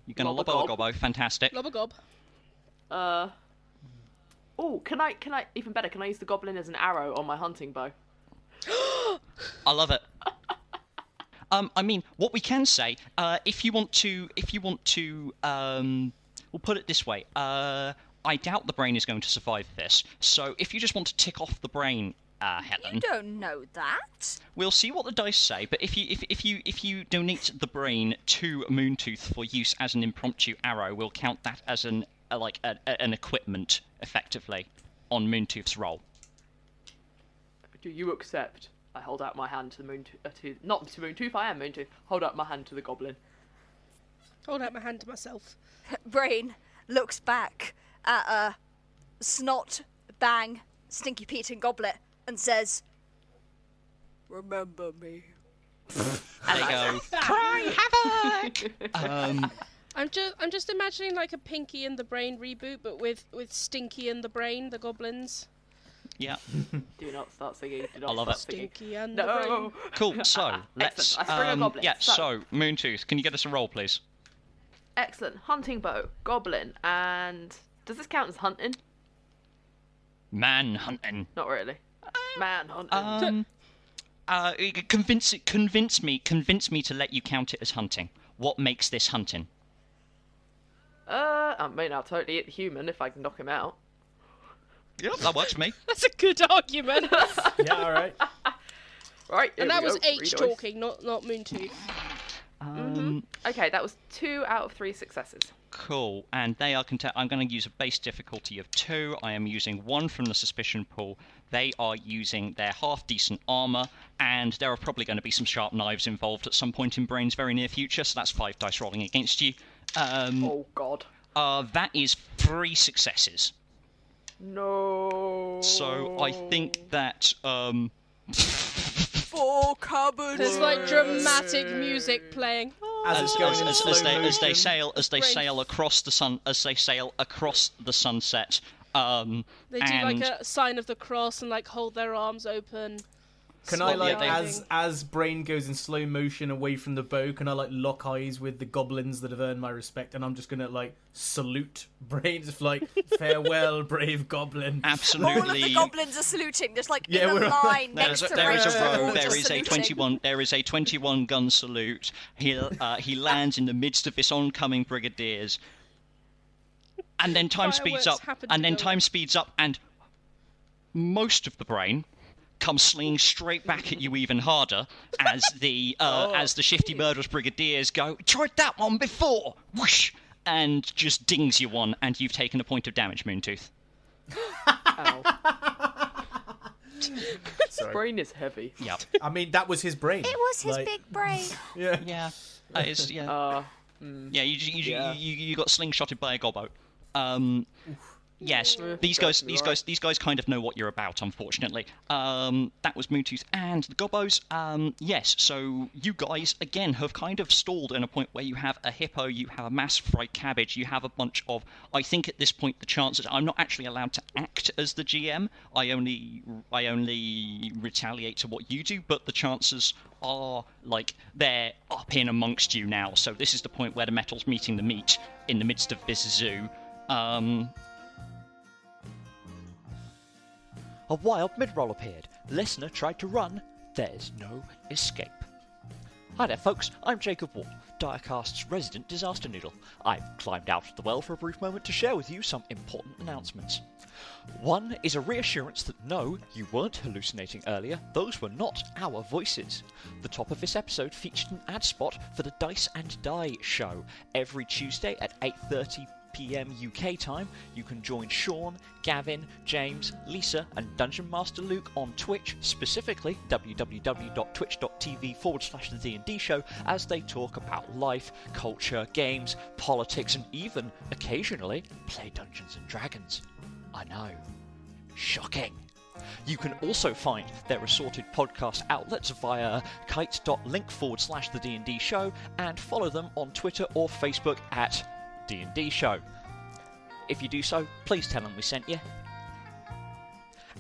[SPEAKER 3] You're gonna
[SPEAKER 6] lob
[SPEAKER 3] lob
[SPEAKER 6] a
[SPEAKER 3] a gobbo. Fantastic.
[SPEAKER 1] Lob a gob.
[SPEAKER 6] Oh, can I, even better, can I use the goblin as an arrow on my hunting bow?
[SPEAKER 3] I love it. I mean, what we can say, if you want to, we'll put it this way. I doubt the brain is going to survive this. So if you just want to tick off the brain, Helen,
[SPEAKER 5] you don't know that.
[SPEAKER 3] we'll see what the dice say. But if you donate the brain to Moontooth for use as an impromptu arrow, we'll count that as an equipment, effectively, on Moontooth's roll.
[SPEAKER 6] Do you accept? I hold out my hand to the not to Moontooth, I am Moontooth. Hold out my hand to the goblin.
[SPEAKER 1] Hold out my hand to myself.
[SPEAKER 5] Brain looks back at Snot, Bang, Stinky Pete and Goblet and says,
[SPEAKER 8] Remember me.
[SPEAKER 3] There you go. Cry havoc!
[SPEAKER 1] I'm just imagining like a Pinky and the Brain reboot, but with Stinky and the Brain, the goblins.
[SPEAKER 3] Yeah.
[SPEAKER 6] Do not start singing. Do not
[SPEAKER 3] I love
[SPEAKER 6] start
[SPEAKER 3] it.
[SPEAKER 6] singing.
[SPEAKER 1] Stinky and the
[SPEAKER 6] No.
[SPEAKER 1] Brain.
[SPEAKER 3] Cool. So let's.
[SPEAKER 6] Excellent. I spring a goblin.
[SPEAKER 3] Yeah.
[SPEAKER 6] So-
[SPEAKER 3] So Moontooth, can you get us a roll, please?
[SPEAKER 6] Excellent. Hunting bow, goblin, and does this count as hunting?
[SPEAKER 3] Man hunting.
[SPEAKER 6] Not really. Man hunting.
[SPEAKER 3] Convince me to let you count it as hunting. What makes this hunting?
[SPEAKER 6] I mean, I'll totally hit the human if I can knock him out.
[SPEAKER 3] Yep, that works for me.
[SPEAKER 1] That's a good argument.
[SPEAKER 2] Yeah, all right.
[SPEAKER 6] Right.
[SPEAKER 1] And
[SPEAKER 6] here
[SPEAKER 1] that
[SPEAKER 6] we
[SPEAKER 1] was
[SPEAKER 6] go.
[SPEAKER 1] H
[SPEAKER 6] Three dice.
[SPEAKER 1] talking, not Moontooth.
[SPEAKER 6] Okay, that was 2 out of 3 successes.
[SPEAKER 3] Cool. And they are I'm going to use a base difficulty of 2. I am using 1 from the suspicion pool. They are using their half-decent armour, and there are probably going to be some sharp knives involved at some point in Brain's very near future, so that's 5 dice rolling against you.
[SPEAKER 6] Oh, God.
[SPEAKER 3] That is 3 successes.
[SPEAKER 6] No.
[SPEAKER 3] So I think that...
[SPEAKER 8] For cupboard.
[SPEAKER 1] There's like dramatic music playing.
[SPEAKER 2] As
[SPEAKER 3] they sail across the sunset.
[SPEAKER 1] They do like a sign of the cross and like hold their arms open.
[SPEAKER 2] Can I like
[SPEAKER 1] Slowly
[SPEAKER 2] as Brain goes in slow motion away from the bow? Can I like lock eyes with the goblins that have earned my respect? And I'm just gonna like salute Brain, just like farewell, brave goblin.
[SPEAKER 3] Absolutely.
[SPEAKER 5] all of the goblins are saluting, just like
[SPEAKER 2] Yeah,
[SPEAKER 5] in a
[SPEAKER 2] we're-
[SPEAKER 5] line next to
[SPEAKER 3] There is a
[SPEAKER 5] Rachel,
[SPEAKER 3] row.
[SPEAKER 5] all
[SPEAKER 3] There
[SPEAKER 5] just
[SPEAKER 3] is a
[SPEAKER 5] saluting.
[SPEAKER 3] 21 gun salute. He lands in the midst of this oncoming brigadiers, and then time speeds
[SPEAKER 1] Fireworks
[SPEAKER 3] up.
[SPEAKER 1] happen
[SPEAKER 3] And
[SPEAKER 1] to
[SPEAKER 3] then
[SPEAKER 1] go
[SPEAKER 3] time
[SPEAKER 1] off.
[SPEAKER 3] speeds up, and most of the brain comes slinging straight back at you even harder as the shifty murderous brigadiers go. Tried that one before. Whoosh. And just dings you one, and you've taken a point of damage, Moontooth.
[SPEAKER 6] Ow.
[SPEAKER 2] Sorry.
[SPEAKER 6] Brain is heavy.
[SPEAKER 3] Yeah.
[SPEAKER 2] I mean, that was his brain.
[SPEAKER 5] It was his
[SPEAKER 2] Like,
[SPEAKER 5] big brain.
[SPEAKER 2] Yeah.
[SPEAKER 3] Yeah. That is, yeah.
[SPEAKER 6] Yeah.
[SPEAKER 3] You got slingshotted by a gobbo. Yes, these
[SPEAKER 6] that's
[SPEAKER 3] guys kind of know what you're about, unfortunately. That was Mootooth and the Gobbos. Yes, so you guys, again, have kind of stalled in a point where you have a hippo, you have a mass fright cabbage, you have a bunch of... I think at this point the chances... I'm not actually allowed to act as the GM. I only retaliate to what you do, but the chances are, like, they're up in amongst you now. So this is the point where the metal's meeting the meat in the midst of this zoo.
[SPEAKER 9] A wild mid-roll appeared. Listener tried to run. There's no escape. Hi there, folks. I'm Jacob Wall, Direcast's resident disaster noodle. I've climbed out of the well for a brief moment to share with you some important announcements. One is a reassurance that no, you weren't hallucinating earlier. Those were not our voices. The top of this episode featured an ad spot for the Dice and Die show. Every Tuesday at 8:30 p.m. UK time, you can join Sean, Gavin, James, Lisa and Dungeon Master Luke on Twitch, specifically www.twitch.tv/the D&D show, as they talk about life, culture, games, politics and even, occasionally, play Dungeons and Dragons. I know. Shocking. You can also find their assorted podcast outlets via kite.link/the D&D show and follow them on Twitter or Facebook at D&D show. If you do so, please tell them we sent you.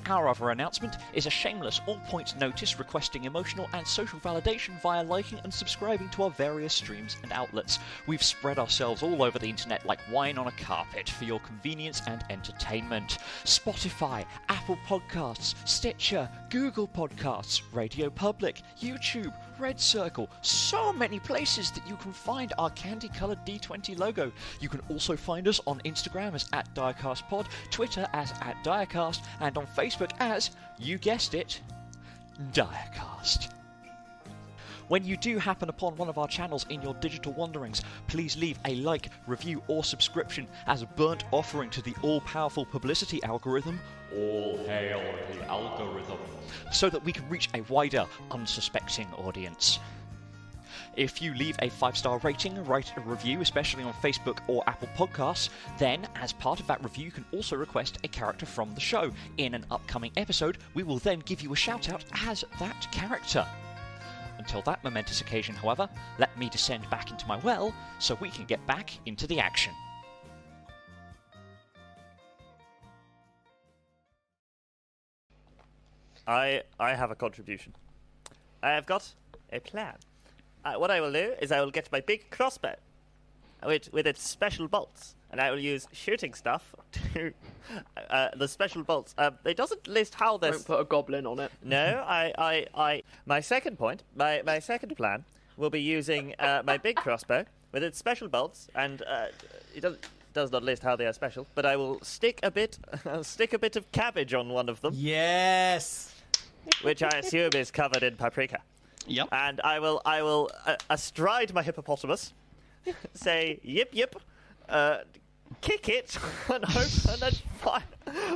[SPEAKER 9] Our other announcement is a shameless all-point notice requesting emotional and social validation via liking and subscribing to our various streams and outlets. We've spread ourselves all over the internet like wine on a carpet for your convenience and entertainment. Spotify, Apple Podcasts, Stitcher, Google Podcasts, Radio Public, YouTube, Red Circle, so many places that you can find our candy-coloured D20 logo. You can also find us on Instagram as @DirecastPod, Twitter as @Direcast, and on Facebook as, you guessed it, Direcast. When you do happen upon one of our channels in your digital wanderings, please leave a like, review or subscription as a burnt offering to the all-powerful publicity algorithm. All hail the algorithm. So that we can reach a wider, unsuspecting audience. If you leave a 5-star rating, write a review, especially on Facebook or Apple Podcasts, then, as part of that review, you can also request a character from the show. In an upcoming episode, we will then give you a shout-out as that character. Until that momentous occasion, however, let me descend back into my well so we can get back into the action.
[SPEAKER 4] I have a contribution. I have got a plan. What I will do is I will get my big crossbow with its special bolts, and I will use shooting stuff to the special bolts. It doesn't list how this.
[SPEAKER 6] Don't put a goblin on it.
[SPEAKER 4] No, my second point, my second plan will be using my big crossbow with its special bolts, and it does not list how they are special, but I will stick a bit of cabbage on one of them.
[SPEAKER 2] Yes.
[SPEAKER 4] Which I assume is covered in paprika.
[SPEAKER 3] Yep.
[SPEAKER 4] And I will astride my hippopotamus, say yip yip, kick it, and then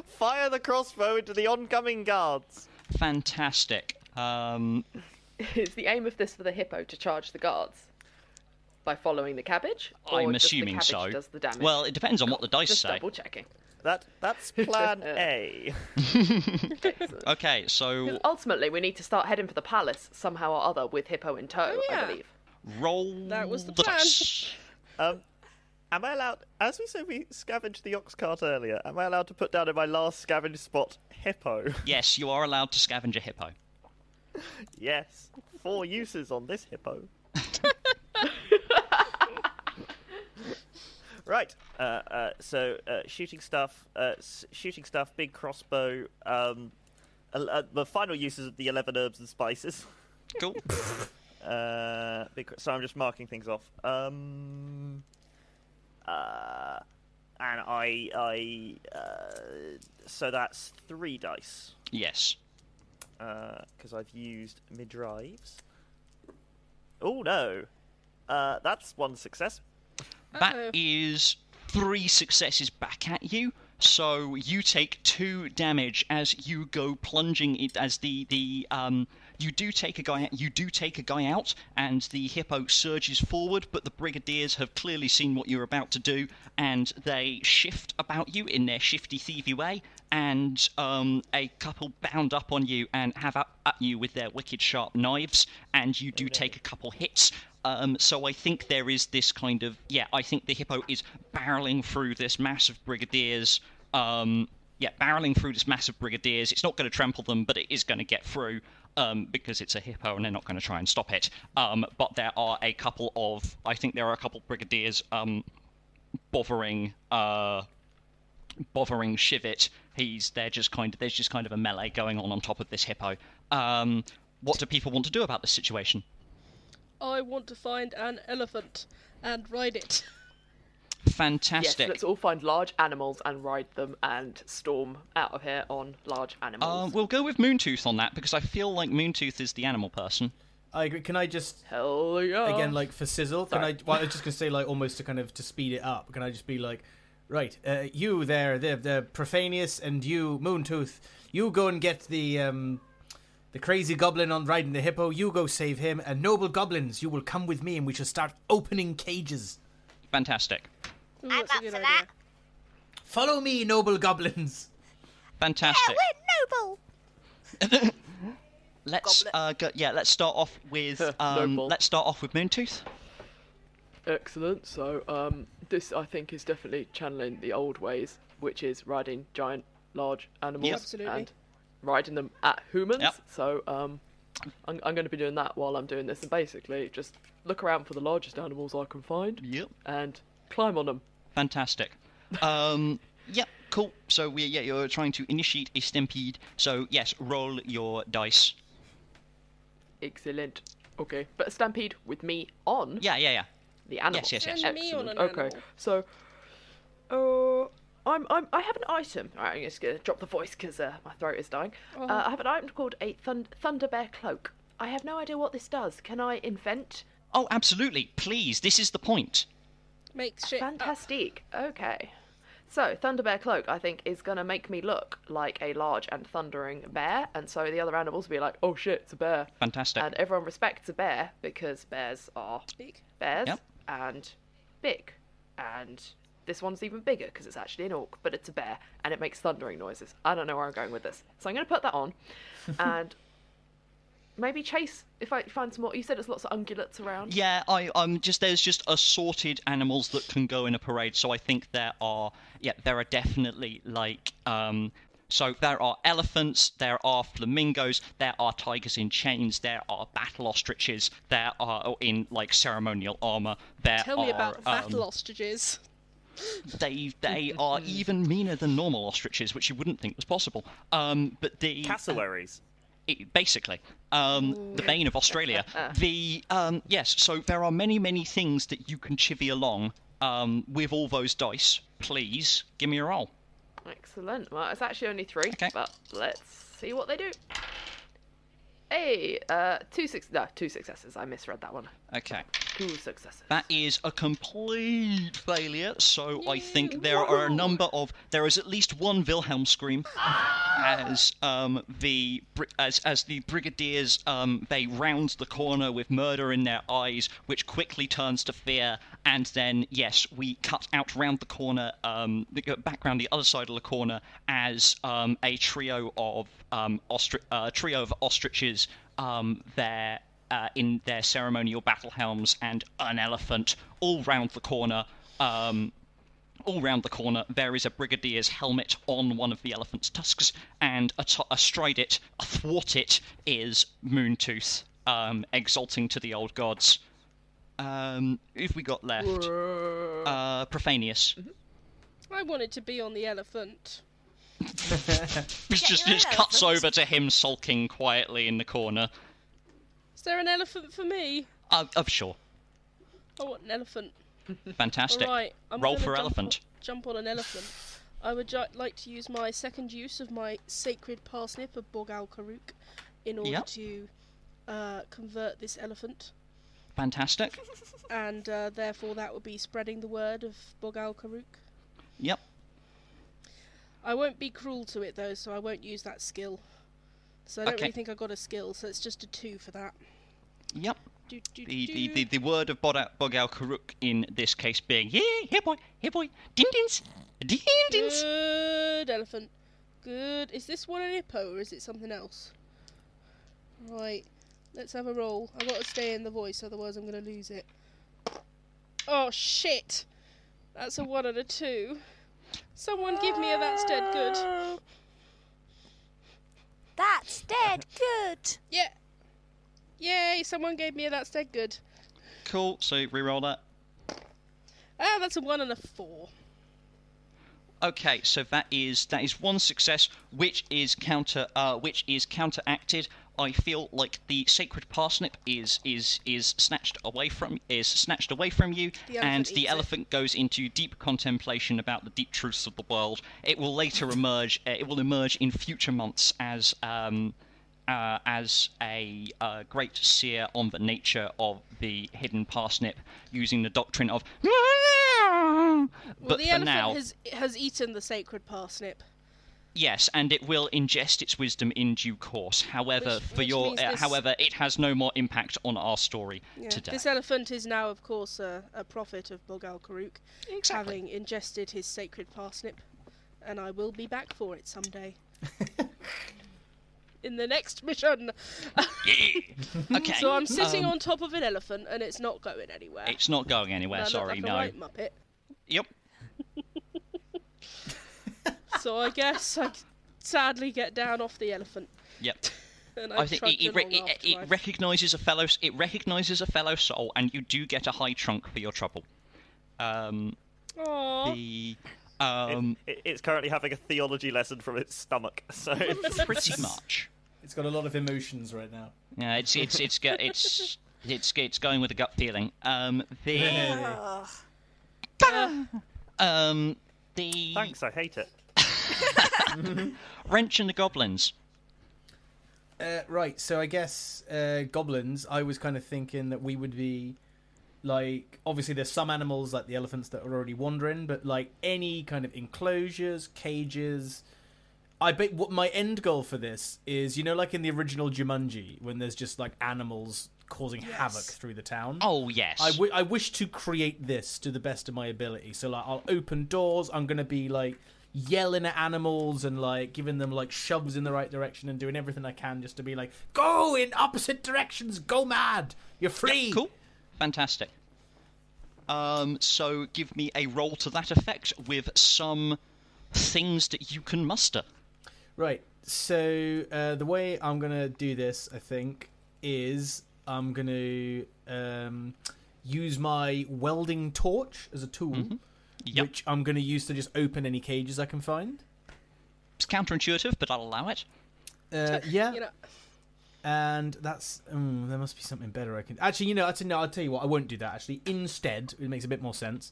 [SPEAKER 4] fire the crossbow into the oncoming guards.
[SPEAKER 3] Fantastic.
[SPEAKER 6] Is the aim of this for the hippo to charge the guards? By following the cabbage? Or
[SPEAKER 3] I'm
[SPEAKER 6] just
[SPEAKER 3] assuming
[SPEAKER 6] the cabbage
[SPEAKER 3] so.
[SPEAKER 6] does the damage?
[SPEAKER 3] Well, it depends on what the dice
[SPEAKER 6] Just
[SPEAKER 3] say.
[SPEAKER 6] double checking.
[SPEAKER 4] That's plan A.
[SPEAKER 6] Excellent.
[SPEAKER 3] Okay, so
[SPEAKER 6] Ultimately, we need to start heading for the palace somehow or other with hippo in tow,
[SPEAKER 1] Oh, yeah.
[SPEAKER 6] I believe.
[SPEAKER 3] roll
[SPEAKER 1] That was the plan.
[SPEAKER 3] dice.
[SPEAKER 4] Am I allowed, as we said we scavenged the ox cart earlier, am I allowed to put down in my last scavenge spot hippo?
[SPEAKER 3] Yes, you are allowed to scavenge a hippo.
[SPEAKER 4] Yes. 4 uses on this hippo. Right. So shooting stuff, big crossbow. The final uses of the 11 herbs and spices.
[SPEAKER 3] Cool.
[SPEAKER 4] So I'm just marking things off. And so that's 3 dice.
[SPEAKER 3] Yes.
[SPEAKER 4] Because I've used mid-drives. Oh no, that's 1 success.
[SPEAKER 3] That is 3 successes back at you. So you take 2 damage as you go plunging it as you do take a guy out, and the hippo surges forward, but the brigadiers have clearly seen what you're about to do, and they shift about you in their shifty thievy way, and a couple bound up on you and have at you with their wicked sharp knives, and you do take a couple hits. So I think there is this kind of... Yeah, I think the hippo is barreling through this mass of brigadiers. Barreling through this mass of brigadiers. It's not going to trample them, but it is going to get through because it's a hippo and they're not going to try and stop it. But there are a couple of... I think there are a couple of brigadiers bothering Shivit. There's just kind of a melee going on top of this hippo. What do people want to do about this situation?
[SPEAKER 1] I want to find an elephant and ride it.
[SPEAKER 3] Fantastic.
[SPEAKER 6] Yes, let's all find large animals and ride them and storm out of here on large animals.
[SPEAKER 3] We'll go with Moontooth on that, because I feel like Moontooth is the animal person.
[SPEAKER 2] I agree. Can I just...
[SPEAKER 6] Hell yeah.
[SPEAKER 2] Again, like, for sizzle, I was just going to say, like, almost to kind of to speed it up, can I just be like, right, you there, the Profanius, and you, Moontooth, you go and get the crazy goblin on riding the hippo, you go save him, and noble goblins, you will come with me and we shall start opening cages.
[SPEAKER 3] Fantastic.
[SPEAKER 1] Ooh,
[SPEAKER 7] I'm
[SPEAKER 1] that's a
[SPEAKER 7] up
[SPEAKER 1] good
[SPEAKER 7] for
[SPEAKER 1] idea.
[SPEAKER 7] that.
[SPEAKER 2] Follow me, noble goblins.
[SPEAKER 3] Fantastic.
[SPEAKER 7] Yeah, we're noble.
[SPEAKER 3] Let's start off with
[SPEAKER 6] Noble.
[SPEAKER 3] let's start off with Moontooth.
[SPEAKER 6] Excellent. So, this I think is definitely channeling the old ways, which is riding giant, large animals
[SPEAKER 3] Yep.
[SPEAKER 1] Absolutely.
[SPEAKER 6] and riding them at humans.
[SPEAKER 3] Yep.
[SPEAKER 6] So, I'm going to be doing that while I'm doing this, and basically just look around for the largest animals I can find.
[SPEAKER 3] Yep.
[SPEAKER 6] And climb on them.
[SPEAKER 3] Fantastic. Yep. Cool. So you're trying to initiate a stampede. So yes, roll your dice.
[SPEAKER 6] Excellent. Okay, but a stampede with me on
[SPEAKER 3] Yeah.
[SPEAKER 6] the animal.
[SPEAKER 3] Yes.
[SPEAKER 1] And me on
[SPEAKER 6] Excellent.
[SPEAKER 1] an
[SPEAKER 6] Okay,
[SPEAKER 1] animal.
[SPEAKER 6] so, I have an item. Alright, I'm just gonna drop the voice because my throat is dying. I have an item called a Thunder Bear Cloak. I have no idea what this does. Can I invent?
[SPEAKER 3] Oh, absolutely. Please, this is the point.
[SPEAKER 1] Make shit up.
[SPEAKER 6] Fantastic. Okay. So, Thunder Bear Cloak, I think, is going to make me look like a large and thundering bear, and so the other animals will be like, oh shit, it's a bear.
[SPEAKER 3] Fantastic.
[SPEAKER 6] And everyone respects a bear, because bears are
[SPEAKER 1] Big.
[SPEAKER 6] bears,
[SPEAKER 3] Yep.
[SPEAKER 6] and big. And this one's even bigger, because it's actually an orc, but it's a bear, and it makes thundering noises. I don't know where I'm going with this. So I'm going to put that on, and... maybe chase if I find some more. You said there's lots of ungulates around.
[SPEAKER 3] Yeah, there's just assorted animals that can go in a parade. So I think there are definitely so there are elephants, there are flamingos, there are tigers in chains, there are battle ostriches, there are in like ceremonial armor.
[SPEAKER 1] Tell me about battle ostriches.
[SPEAKER 3] They are even meaner than normal ostriches, which you wouldn't think was possible. But the
[SPEAKER 4] Cassowaries.
[SPEAKER 3] Basically, the bane of Australia. Yes, so there are many things that you can chivvy along with all those dice. Please give me a roll.
[SPEAKER 6] Excellent. Well, it's actually only 3,
[SPEAKER 3] Okay.
[SPEAKER 6] but let's see what they do. Hey, 2 successes. I misread that one.
[SPEAKER 3] Okay,
[SPEAKER 6] 2 successes.
[SPEAKER 3] that is a complete failure. So I think there is at least one Wilhelm scream as the brigadiers they round the corner with murder in their eyes, which quickly turns to fear, and then yes, we cut out round the corner, back round the other side of the corner as a trio of ostriches there. In their ceremonial battle helms and an elephant all round the corner. There is a brigadier's helmet on one of the elephant's tusks, and astride it, athwart it, is Moontooth, exalting to the old gods. Who've we got left? Profanius.
[SPEAKER 1] I wanted to be on the elephant.
[SPEAKER 3] It just cuts over to him sulking quietly in the corner.
[SPEAKER 1] Is there an elephant for me?
[SPEAKER 3] Sure.
[SPEAKER 1] I want an elephant.
[SPEAKER 3] Fantastic.
[SPEAKER 1] Alright, I'm
[SPEAKER 3] Roll
[SPEAKER 1] gonna
[SPEAKER 3] for elephant.
[SPEAKER 1] Jump on an elephant. I would like to use my second use of my sacred parsnip of Bog-Al-Karukk in order to convert this elephant.
[SPEAKER 3] Fantastic.
[SPEAKER 1] And therefore that would be spreading the word of Bog-Al-Karukk.
[SPEAKER 3] Yep.
[SPEAKER 1] I won't be cruel to it though, so I won't use that skill. So I don't really think I got a skill, so it's just a 2 for that.
[SPEAKER 3] Yep. The word of Bog-Al-Karukk in this case being, yeah, here boy, din-dins, din-dins.
[SPEAKER 1] Good elephant. Good. Is this one an hippo or is it something else? Right. Let's have a roll. I've got to stay in the voice, otherwise I'm going to lose it. Oh, shit. That's a 1 and a 2. Someone give me a that's dead good.
[SPEAKER 5] That's dead good.
[SPEAKER 1] Yeah. Yay, someone gave me a that's dead good.
[SPEAKER 3] Cool, so re-roll that.
[SPEAKER 1] Ah, that's a 1 and a 4.
[SPEAKER 3] Okay, so that is one success, which is counteracted. I feel like the sacred parsnip is snatched away from you, and the elephant goes into deep contemplation about the deep truths of the world. It will later emerge. It will emerge in future months as a great seer on the nature of the hidden parsnip, using the doctrine of.
[SPEAKER 1] Well, the elephant has eaten the sacred parsnip.
[SPEAKER 3] Yes, and it will ingest its wisdom in due course. However, however, it has no more impact on our story today.
[SPEAKER 1] This elephant is now, of course, a prophet of Bog-Al-Karukk, having ingested his sacred parsnip, and I will be back for it someday. In the next mission.
[SPEAKER 3] Okay.
[SPEAKER 1] So I'm sitting on top of an elephant, and it's not going anywhere.
[SPEAKER 3] It's not going anywhere. Sorry,
[SPEAKER 1] no. Right Muppet.
[SPEAKER 3] Yep.
[SPEAKER 1] So I guess I sadly get down off the elephant.
[SPEAKER 3] Yep.
[SPEAKER 1] And
[SPEAKER 3] I think it recognises a fellow. It recognises a fellow soul, and you do get a high trunk for your trouble.
[SPEAKER 1] Aww.
[SPEAKER 4] It's currently having a theology lesson from its stomach. So
[SPEAKER 3] pretty much.
[SPEAKER 2] It's got a lot of emotions right now.
[SPEAKER 3] Yeah, it's going with a gut feeling.
[SPEAKER 4] Thanks, I hate it.
[SPEAKER 3] Wrench and the goblins.
[SPEAKER 2] Right, so I guess goblins, I was kind of thinking that we would be, like, obviously there's some animals, like the elephants, that are already wandering, but, like, any kind of enclosures, cages. I bet what my end goal for this is, you know, like in the original Jumanji, when there's just, like, animals causing havoc through the town.
[SPEAKER 3] Oh, yes.
[SPEAKER 2] I wish to create this to the best of my ability. So, like, I'll open doors, I'm going to be, like, yelling at animals and, like, giving them, like, shoves in the right direction and doing everything I can just to be like, go in opposite directions, go mad, you're free.
[SPEAKER 3] Yep, cool. Fantastic. So give me a roll to that effect with some things that you can muster.
[SPEAKER 2] Right, so the way I'm going to do this, I think, is I'm going to use my welding torch as a tool, which I'm going to use to just open any cages I can find.
[SPEAKER 3] It's counterintuitive, but I'll allow it.
[SPEAKER 2] Yeah. You know. And that's... there must be something better I can... Actually, I'll tell you what, I won't do that, actually. Instead, it makes a bit more sense,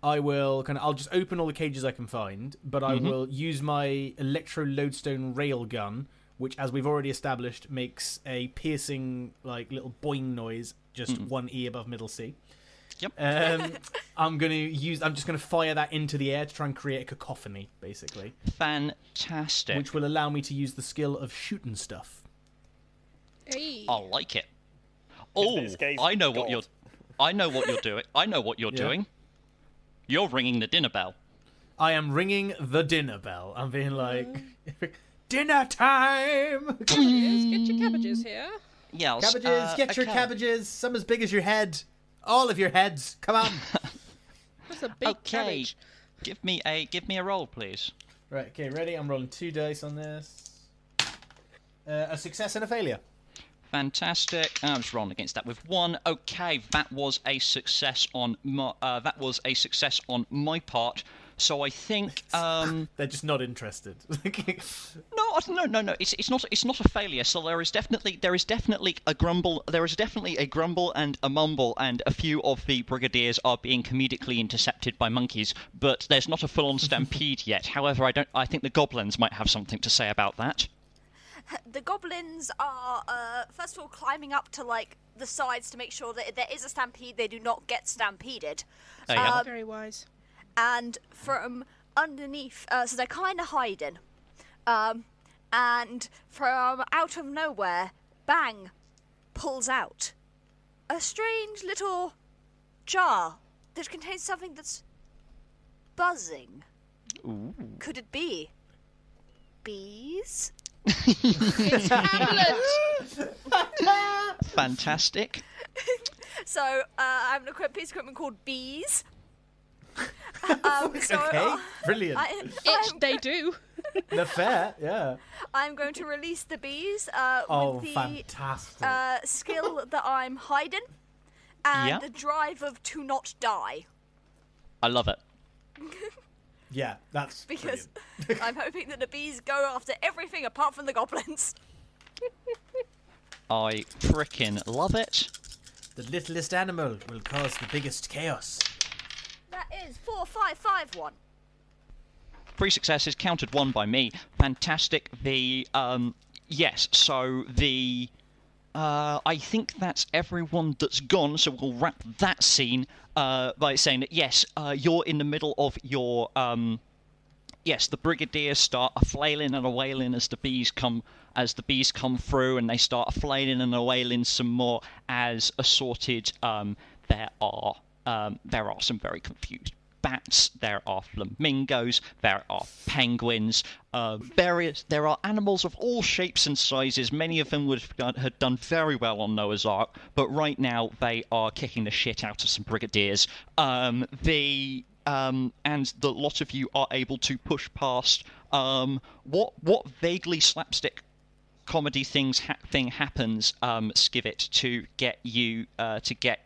[SPEAKER 2] I'll just open all the cages I can find, but I will use my electro lodestone railgun, which, as we've already established, makes a piercing, like, little boing noise, just one E above middle C.
[SPEAKER 3] Yep.
[SPEAKER 2] I'm just gonna fire that into the air to try and create a cacophony, basically.
[SPEAKER 3] Fantastic.
[SPEAKER 2] Which will allow me to use the skill of shooting stuff.
[SPEAKER 1] Hey.
[SPEAKER 3] I like it. Oh, I know what you're doing. I know what you're doing. You're ringing the dinner bell.
[SPEAKER 2] I am ringing the dinner bell. I'm being like, dinner time!
[SPEAKER 1] Cabbages, get your cabbages here.
[SPEAKER 3] Yes.
[SPEAKER 2] Cabbages, get your cabbages. Some as big as your head. All of your heads. Come on.
[SPEAKER 1] That's a big cabbage.
[SPEAKER 3] Give me a roll, please.
[SPEAKER 2] Right, okay, ready? I'm rolling 2 dice on this. A success and a failure.
[SPEAKER 3] Fantastic. I'm just rolling against that with 1. Okay, that was a success on my part. So I think
[SPEAKER 2] they're just not interested.
[SPEAKER 3] No. It's not a failure. So there is definitely a grumble. There is definitely a grumble and a mumble, and a few of the brigadiers are being comedically intercepted by monkeys. But there's not a full-on stampede yet. However, I think the goblins might have something to say about that.
[SPEAKER 5] The goblins are, first of all, climbing up to, like, the sides to make sure that if there is a stampede, they do not get stampeded.
[SPEAKER 3] Yeah.
[SPEAKER 1] Very wise.
[SPEAKER 5] And from underneath, so they're kind of hiding. And from out of nowhere, bang, pulls out a strange little jar that contains something that's buzzing.
[SPEAKER 3] Ooh.
[SPEAKER 5] Could it be bees?
[SPEAKER 1] It's Hamlet!
[SPEAKER 3] Fantastic.
[SPEAKER 5] So I have an piece of equipment called bees.
[SPEAKER 2] Okay, brilliant.
[SPEAKER 1] They do.
[SPEAKER 2] They're fair, yeah.
[SPEAKER 5] I'm going to release the bees
[SPEAKER 2] Oh,
[SPEAKER 5] with the
[SPEAKER 2] fantastic.
[SPEAKER 5] skill that I'm hiding and
[SPEAKER 3] Yeah.
[SPEAKER 5] the drive of to not die.
[SPEAKER 3] I love it.
[SPEAKER 2] Yeah, that's
[SPEAKER 5] Because
[SPEAKER 2] brilliant.
[SPEAKER 5] I'm hoping that the bees go after everything apart from the goblins.
[SPEAKER 3] I frickin' love it.
[SPEAKER 2] The littlest animal will cause the biggest chaos.
[SPEAKER 5] That is 4551.
[SPEAKER 3] 3 successes, counted 1 by me. Fantastic. Yes, so I think that's everyone that's gone, so we'll wrap that scene by saying that, yes, you're in the middle of your, yes, the Brigadiers start a flailing and a wailing as the bees come through, and they start a flailing and a wailing some more as assorted, there are some very confused bats, there are flamingos, there are penguins, there are animals of all shapes and sizes. Many of them would have done very well on Noah's Ark, but right now they are kicking the shit out of some Brigadiers. And the lot of you are able to push past what vaguely slapstick comedy thing happens, Skivet, to get you to get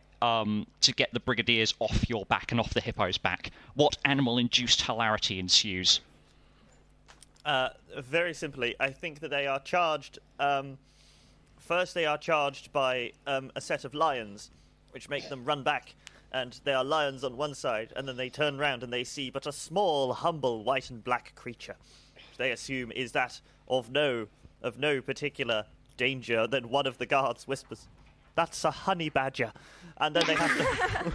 [SPEAKER 3] the Brigadiers off your back and off the hippo's back. What animal-induced hilarity ensues?
[SPEAKER 4] Very simply, I think that they are charged. First, they are charged by a set of lions, which make them run back. And they are lions on one side, and then they turn round and they see but a small, humble white and black creature, which they assume is that of no particular danger. Then one of the guards whispers, "That's a honey badger," and then they have to.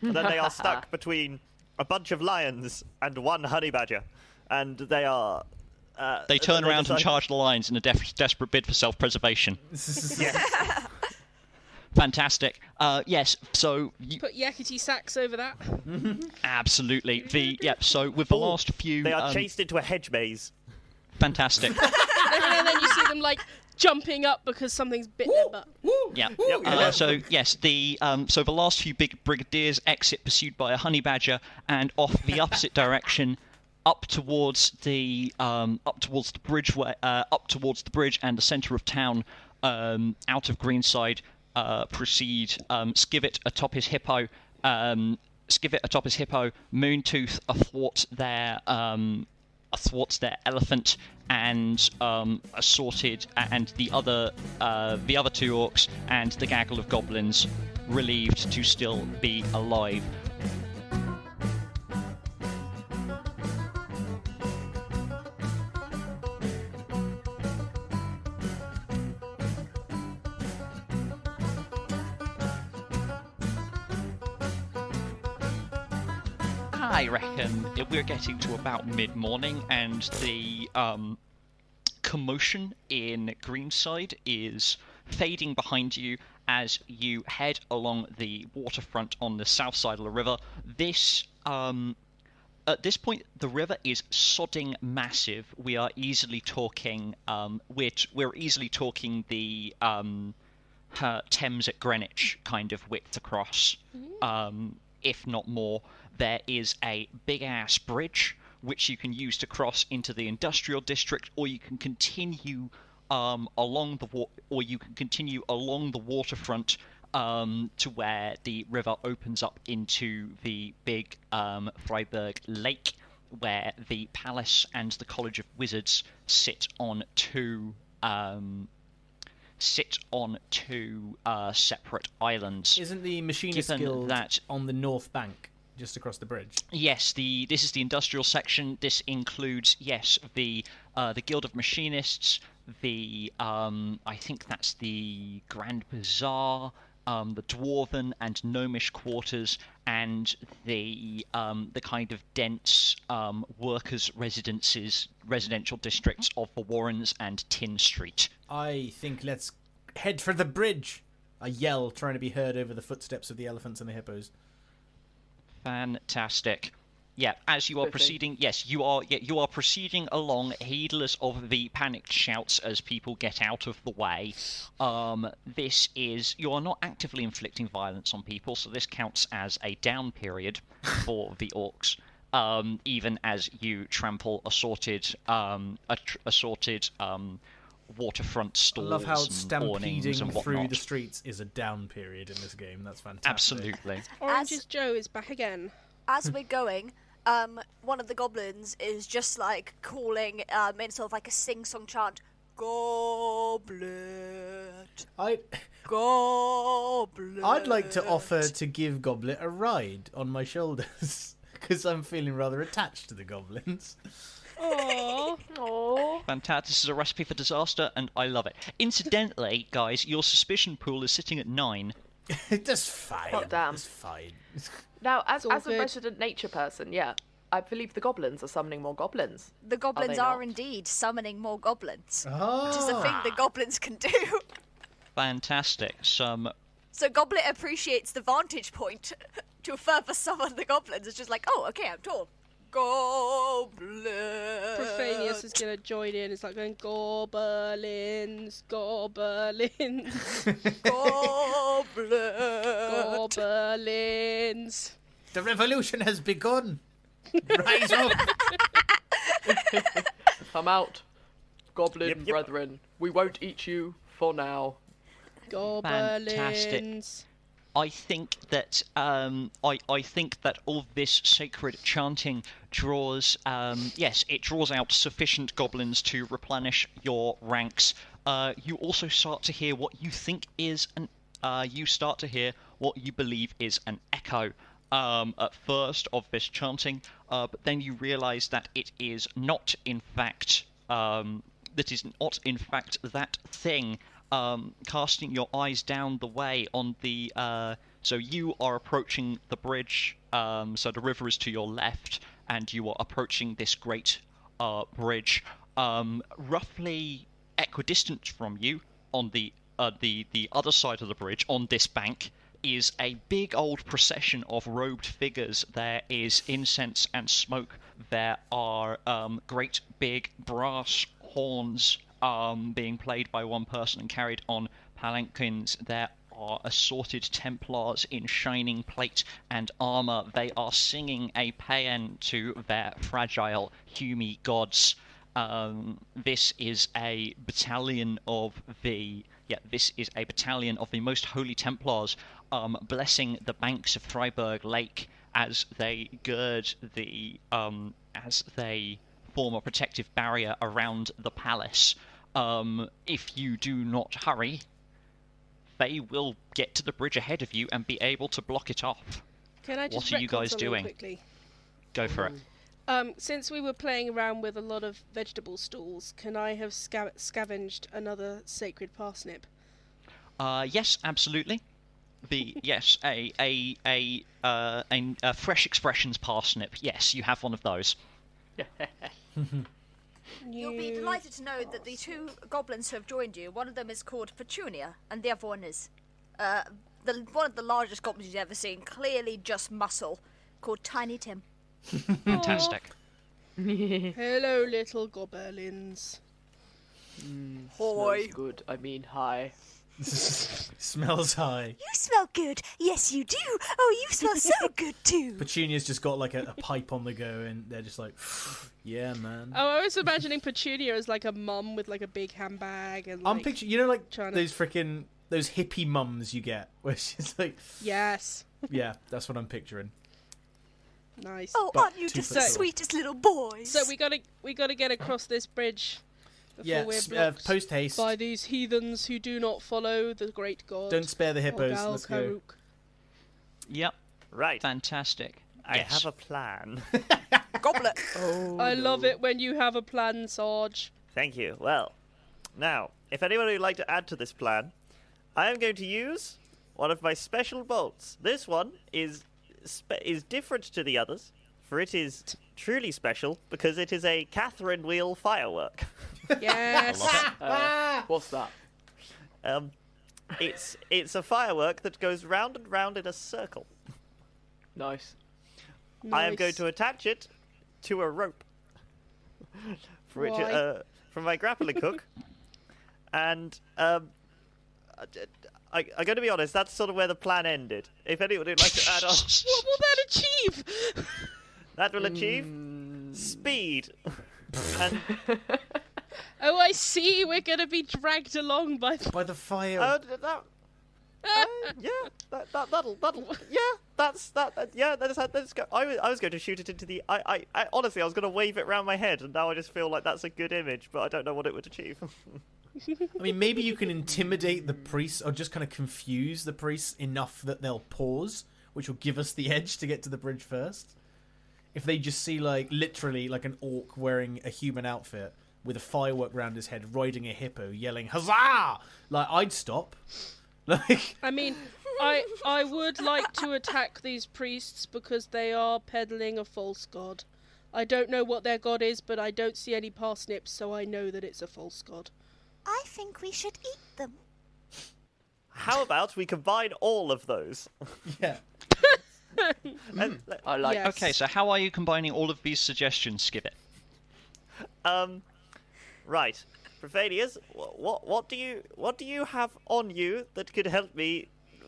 [SPEAKER 4] And then they are stuck between a bunch of lions and one honey badger, and they are.
[SPEAKER 3] They turn around and charge the lions in a desperate bid for self-preservation.
[SPEAKER 4] Yes.
[SPEAKER 3] Fantastic. Yes. So
[SPEAKER 1] Put yakety sax over that.
[SPEAKER 3] absolutely. So with the last few,
[SPEAKER 4] They are chased into a hedge maze.
[SPEAKER 3] fantastic.
[SPEAKER 1] And then you see them like jumping up because something's bit their butt.
[SPEAKER 3] Yeah.
[SPEAKER 4] Yep.
[SPEAKER 3] So yes, the last few big Brigadiers exit, pursued by a honey badger, and off the opposite direction, up towards the bridge and the centre of town, out of Greenside. Proceed Skivet atop his hippo, Moontooth athwart their elephant, and assorted, and the other two orcs and the gaggle of goblins, relieved to still be alive. I reckon we're getting to about mid-morning, and the commotion in Greenside is fading behind you as you head along the waterfront on the south side of the river. At this point, the river is sodding massive. We are easily talking. We're easily talking the Thames at Greenwich kind of width across, if not more. There is a big-ass bridge which you can use to cross into the industrial district, or you can continue along the waterfront to where the river opens up into the big Freiburg Lake, where the palace and the College of Wizards sit on two separate islands.
[SPEAKER 2] Isn't the Machinist Guild on the north bank, just across the bridge?
[SPEAKER 3] Yes, this is the industrial section. This includes, yes, the Guild of Machinists, I think that's the Grand Bazaar, the dwarven and gnomish quarters, and the kind of dense workers' residential districts of the Warrens and Tin Street.
[SPEAKER 2] I think let's head for the bridge. I yell, trying to be heard over the footsteps of the elephants and the hippos.
[SPEAKER 3] Fantastic. Yeah, as you are proceeding, yes, you are proceeding along, heedless of the panicked shouts as people get out of the way. You are not actively inflicting violence on people, so this counts as a down period for the orcs. Even as you trample assorted waterfront stalls.
[SPEAKER 2] I love how
[SPEAKER 3] and
[SPEAKER 2] stampeding
[SPEAKER 3] and
[SPEAKER 2] through
[SPEAKER 3] whatnot.
[SPEAKER 2] the streets is a down period in this game. That's fantastic.
[SPEAKER 3] Absolutely.
[SPEAKER 1] Orange's Joe is back again.
[SPEAKER 5] As we're going, one of the goblins is just like calling in sort of like a sing-song chant, "Goblet, Goblet."
[SPEAKER 2] I'd like to offer to give Goblet a ride on my shoulders because I'm feeling rather attached to the goblins.
[SPEAKER 1] Aww.
[SPEAKER 3] Fantastic. This is a recipe for disaster, and I love it. Incidentally, guys, your suspicion pool is sitting at 9.
[SPEAKER 2] That's fine.
[SPEAKER 6] Hot damn.
[SPEAKER 2] That's fine.
[SPEAKER 6] Now, as
[SPEAKER 1] all
[SPEAKER 6] a
[SPEAKER 1] good.
[SPEAKER 6] resident nature person, yeah, I believe the goblins are summoning more goblins.
[SPEAKER 5] The goblins
[SPEAKER 6] they
[SPEAKER 5] are
[SPEAKER 6] not?
[SPEAKER 5] indeed summoning more goblins,
[SPEAKER 2] Oh.
[SPEAKER 5] which is a thing the goblins can do.
[SPEAKER 3] Fantastic. Some
[SPEAKER 5] So Goblet appreciates the vantage point to further summon the goblins. It's just like, oh, okay, I'm tall. Goblet.
[SPEAKER 1] Profanius is going to join in. It's like going, goblins, goblins,
[SPEAKER 5] Goblet.
[SPEAKER 1] goblins.
[SPEAKER 2] The revolution has begun. Rise up.
[SPEAKER 6] Come out, goblin
[SPEAKER 4] Yep.
[SPEAKER 6] brethren. We won't eat you for now.
[SPEAKER 1] Goblins.
[SPEAKER 3] I think that I think that all this sacred chanting draws it draws out sufficient goblins to replenish your ranks. You also start to hear what you think is what you believe is an echo at first of this chanting, but then you realise that it is not in fact that thing. Casting your eyes down the way on the so you are approaching the bridge, so the river is to your left and you are approaching this great bridge, roughly equidistant from you on the other side of the bridge on this bank is a big old procession of robed figures. There is incense and smoke. There are great big brass horns being played by one person and carried on palanquins. There are assorted Templars in shining plate and armour. They are singing a paean to their fragile, humy gods. This is a battalion of the most holy Templars, blessing the banks of Freiburg Lake as they gird as they form a protective barrier around the palace. If you do not hurry, they will get to the bridge ahead of you and be able to block it off.
[SPEAKER 1] Can I just
[SPEAKER 3] What are you
[SPEAKER 1] retcon
[SPEAKER 3] guys
[SPEAKER 1] something
[SPEAKER 3] doing?
[SPEAKER 1] quickly?
[SPEAKER 3] Go for it.
[SPEAKER 1] Since we were playing around with a lot of vegetable stalls, can I have scavenged another sacred parsnip?
[SPEAKER 3] Yes, absolutely. A fresh expressions parsnip. Yes, you have one of those.
[SPEAKER 5] You'll be delighted to know that the two goblins who have joined you, one of them is called Petunia, and the other one is one of the largest goblins you've ever seen, clearly just muscle, called Tiny Tim.
[SPEAKER 3] Fantastic.
[SPEAKER 1] Hello, little goblins.
[SPEAKER 6] Smells good. I mean, hi.
[SPEAKER 2] Smells high.
[SPEAKER 5] You smell good. Yes, you do. Oh, you smell so good too.
[SPEAKER 2] Petunia's just got like a pipe on the go, and they're just like, yeah, man.
[SPEAKER 1] Oh, I was imagining Petunia as like a mum with like a big handbag and.
[SPEAKER 2] I'm
[SPEAKER 1] Like,
[SPEAKER 2] picturing, you know, like
[SPEAKER 1] trying to-
[SPEAKER 2] those hippie mums you get, where she's like,
[SPEAKER 1] Yes.
[SPEAKER 2] yeah, that's what I'm picturing.
[SPEAKER 1] Nice.
[SPEAKER 5] Oh,
[SPEAKER 2] But
[SPEAKER 5] aren't you
[SPEAKER 2] 2
[SPEAKER 5] just
[SPEAKER 2] foot
[SPEAKER 5] the
[SPEAKER 2] tall.
[SPEAKER 5] sweetest little boys?
[SPEAKER 1] So we gotta get across this bridge before
[SPEAKER 2] Yeah,
[SPEAKER 1] we're blocked
[SPEAKER 2] post haste.
[SPEAKER 1] by these heathens who do not follow the great god.
[SPEAKER 2] Don't spare the hippos. Let's go.
[SPEAKER 1] Bog-Al-Karukk.
[SPEAKER 3] Yep.
[SPEAKER 4] Right.
[SPEAKER 3] Fantastic.
[SPEAKER 4] I
[SPEAKER 3] Yes.
[SPEAKER 4] have a plan.
[SPEAKER 5] Goblet.
[SPEAKER 1] I love it when you have a plan, Sarge.
[SPEAKER 4] Thank you. Well, now, if anyone would like to add to this plan, I am going to use one of my special bolts. This one is different to the others, for it is truly special because it is a Catherine wheel firework.
[SPEAKER 1] Yes.
[SPEAKER 6] What's that?
[SPEAKER 4] It's a firework that goes round and round in a circle.
[SPEAKER 6] Nice.
[SPEAKER 4] I am going to attach it to a rope
[SPEAKER 1] Why?
[SPEAKER 4] from my grappling hook, and I'm going to be honest. That's sort of where the plan ended. If anyone would like to add on,
[SPEAKER 1] What will that achieve?
[SPEAKER 4] that will achieve speed. And
[SPEAKER 1] Oh, I see. We're going to be dragged along by.
[SPEAKER 2] By the fire.
[SPEAKER 4] Let's go. I was going to shoot it into the. I honestly, I was going to wave it around my head, and now I just feel like that's a good image, but I don't know what it would achieve.
[SPEAKER 2] I mean, maybe you can intimidate the priests or just kind of confuse the priests enough that they'll pause, which will give us the edge to get to the bridge first. If they just see, like, literally, like an orc wearing a human outfit with a firework round his head, riding a hippo, yelling, "Huzzah!" Like, I'd stop. Like,
[SPEAKER 1] I mean, I would like to attack these priests because they are peddling a false god. I don't know what their god is, but I don't see any parsnips, so I know that it's a false god.
[SPEAKER 5] I think we should eat them.
[SPEAKER 4] How about we combine all of those?
[SPEAKER 2] yeah.
[SPEAKER 6] I like.
[SPEAKER 1] Yes.
[SPEAKER 3] Okay, so how are you combining all of these suggestions, Skivit?
[SPEAKER 4] Right, Profanius, what do you have on you that could help me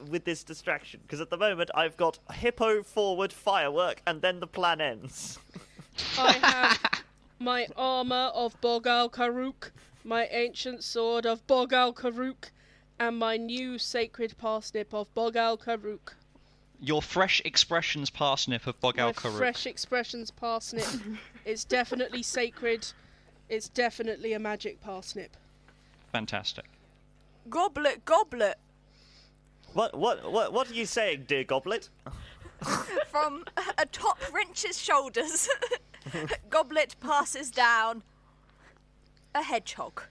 [SPEAKER 4] with this distraction? Because at the moment I've got hippo forward firework, and then the plan ends.
[SPEAKER 1] I have my armour of Bog-Al-Karukk, my ancient sword of Bog-Al-Karukk, and my new sacred parsnip of Bog-Al-Karukk.
[SPEAKER 3] Your fresh expressions parsnip of
[SPEAKER 1] My
[SPEAKER 3] Bog-Al-Karukk.
[SPEAKER 1] fresh expressions parsnip. It's definitely sacred. It's definitely a magic parsnip.
[SPEAKER 3] Fantastic.
[SPEAKER 8] Goblet, goblet.
[SPEAKER 4] What are you saying, dear Goblet?
[SPEAKER 8] From atop Wrench's shoulders, Goblet passes down a hedgehog.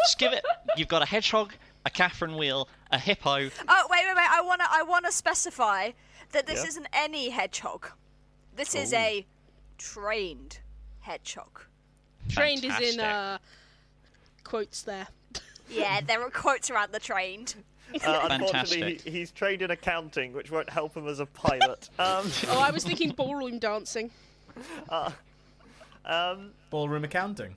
[SPEAKER 3] Skivit, you've got a hedgehog, a Catherine wheel, a hippo.
[SPEAKER 8] Oh, wait. I wanna specify that this isn't any hedgehog. This is a trained hedgehog.
[SPEAKER 1] Trained is in
[SPEAKER 3] Fantastic.
[SPEAKER 1] quotes there.
[SPEAKER 8] Yeah, there are quotes around the trained.
[SPEAKER 4] Unfortunately,
[SPEAKER 3] Fantastic.
[SPEAKER 4] he's trained in accounting, which won't help him as a pilot.
[SPEAKER 1] Oh, I was thinking ballroom dancing.
[SPEAKER 2] Ballroom accounting.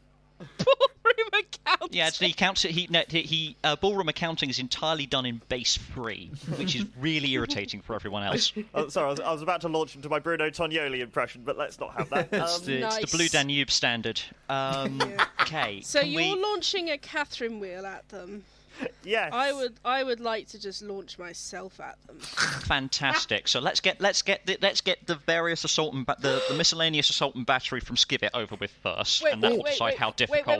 [SPEAKER 1] Ballroom accounting.
[SPEAKER 3] Yeah, so he counts it. He ballroom accounting is entirely done in base 3, which is really irritating for everyone else.
[SPEAKER 4] Oh, sorry, I was about to launch into my Bruno Tognoli impression, but let's not have that.
[SPEAKER 3] It's the
[SPEAKER 1] Nice.
[SPEAKER 3] Blue Danube standard. Okay.
[SPEAKER 1] So
[SPEAKER 3] can
[SPEAKER 1] you're
[SPEAKER 3] we...
[SPEAKER 1] launching a Catherine wheel at them.
[SPEAKER 4] Yes.
[SPEAKER 1] I would like to just launch myself at them.
[SPEAKER 3] Fantastic. So let's get the various assault and the miscellaneous assault and battery from Skivit over with first, and that will decide how difficult.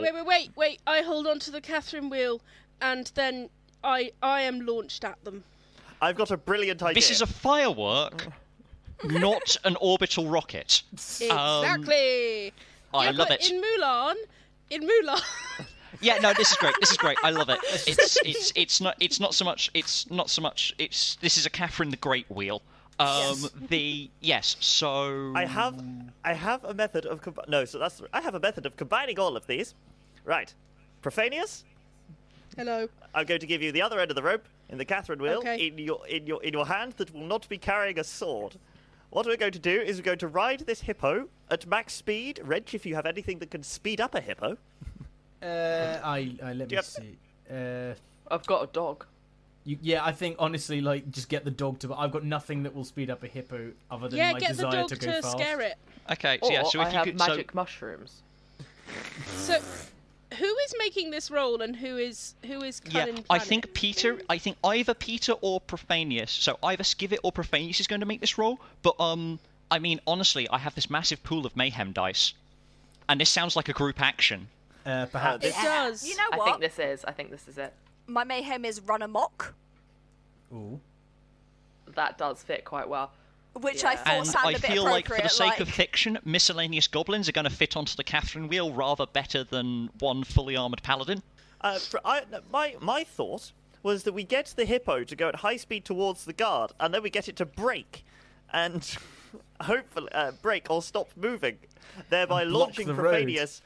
[SPEAKER 1] Wait! I hold on to the Catherine wheel, and then I am launched at them.
[SPEAKER 4] I've got a brilliant idea.
[SPEAKER 3] This is a firework, not an orbital rocket.
[SPEAKER 1] Exactly.
[SPEAKER 3] I love
[SPEAKER 1] but
[SPEAKER 3] it.
[SPEAKER 1] In Mulan.
[SPEAKER 3] Yeah, no, this is great. This is great. I love it. It's not so much. This is a Catherine the Great wheel.
[SPEAKER 1] Yes.
[SPEAKER 3] So
[SPEAKER 4] I have a method of I have a method of combining all of these. Right, Profanius,
[SPEAKER 1] Hello.
[SPEAKER 4] I'm going to give you the other end of the rope in the Catherine wheel
[SPEAKER 1] Okay.
[SPEAKER 4] in your hand that will not be carrying a sword. What we're going to do is we're going to ride this hippo at max speed. Wrench, if you have anything that can speed up a hippo.
[SPEAKER 2] Let me see.
[SPEAKER 6] I've got a dog.
[SPEAKER 2] I think honestly, like, just get the dog to. I've got nothing that will speed up a hippo other than my
[SPEAKER 1] Get the
[SPEAKER 2] desire
[SPEAKER 1] dog
[SPEAKER 2] to
[SPEAKER 1] to
[SPEAKER 2] go fast.
[SPEAKER 1] scare it.
[SPEAKER 3] okay.
[SPEAKER 6] Or
[SPEAKER 3] So
[SPEAKER 6] I
[SPEAKER 3] if you
[SPEAKER 6] have
[SPEAKER 3] could,
[SPEAKER 6] magic mushrooms.
[SPEAKER 1] So, who is making this roll and who is cunning?
[SPEAKER 3] I think either Peter or Profanius. So either Skivit or Profanius is going to make this roll. But I mean, honestly, I have this massive pool of mayhem dice, and this sounds like a group action.
[SPEAKER 2] Perhaps.
[SPEAKER 1] It does.
[SPEAKER 8] You know
[SPEAKER 6] I
[SPEAKER 8] what?
[SPEAKER 6] think this is it.
[SPEAKER 8] My mayhem is run amok.
[SPEAKER 2] Ooh.
[SPEAKER 6] That does fit quite well.
[SPEAKER 8] which I thought
[SPEAKER 3] And
[SPEAKER 8] sounded
[SPEAKER 3] I
[SPEAKER 8] a bit
[SPEAKER 3] feel like, for the
[SPEAKER 8] appropriate,
[SPEAKER 3] sake of fiction, miscellaneous goblins are going to fit onto the Catherine wheel rather better than one fully armoured paladin.
[SPEAKER 4] My thought was that we get the hippo to go at high speed towards the guard, and then we get it to brake, and hopefully brake or stop moving, thereby
[SPEAKER 2] Block
[SPEAKER 4] launching
[SPEAKER 2] the road.
[SPEAKER 4] Profanius.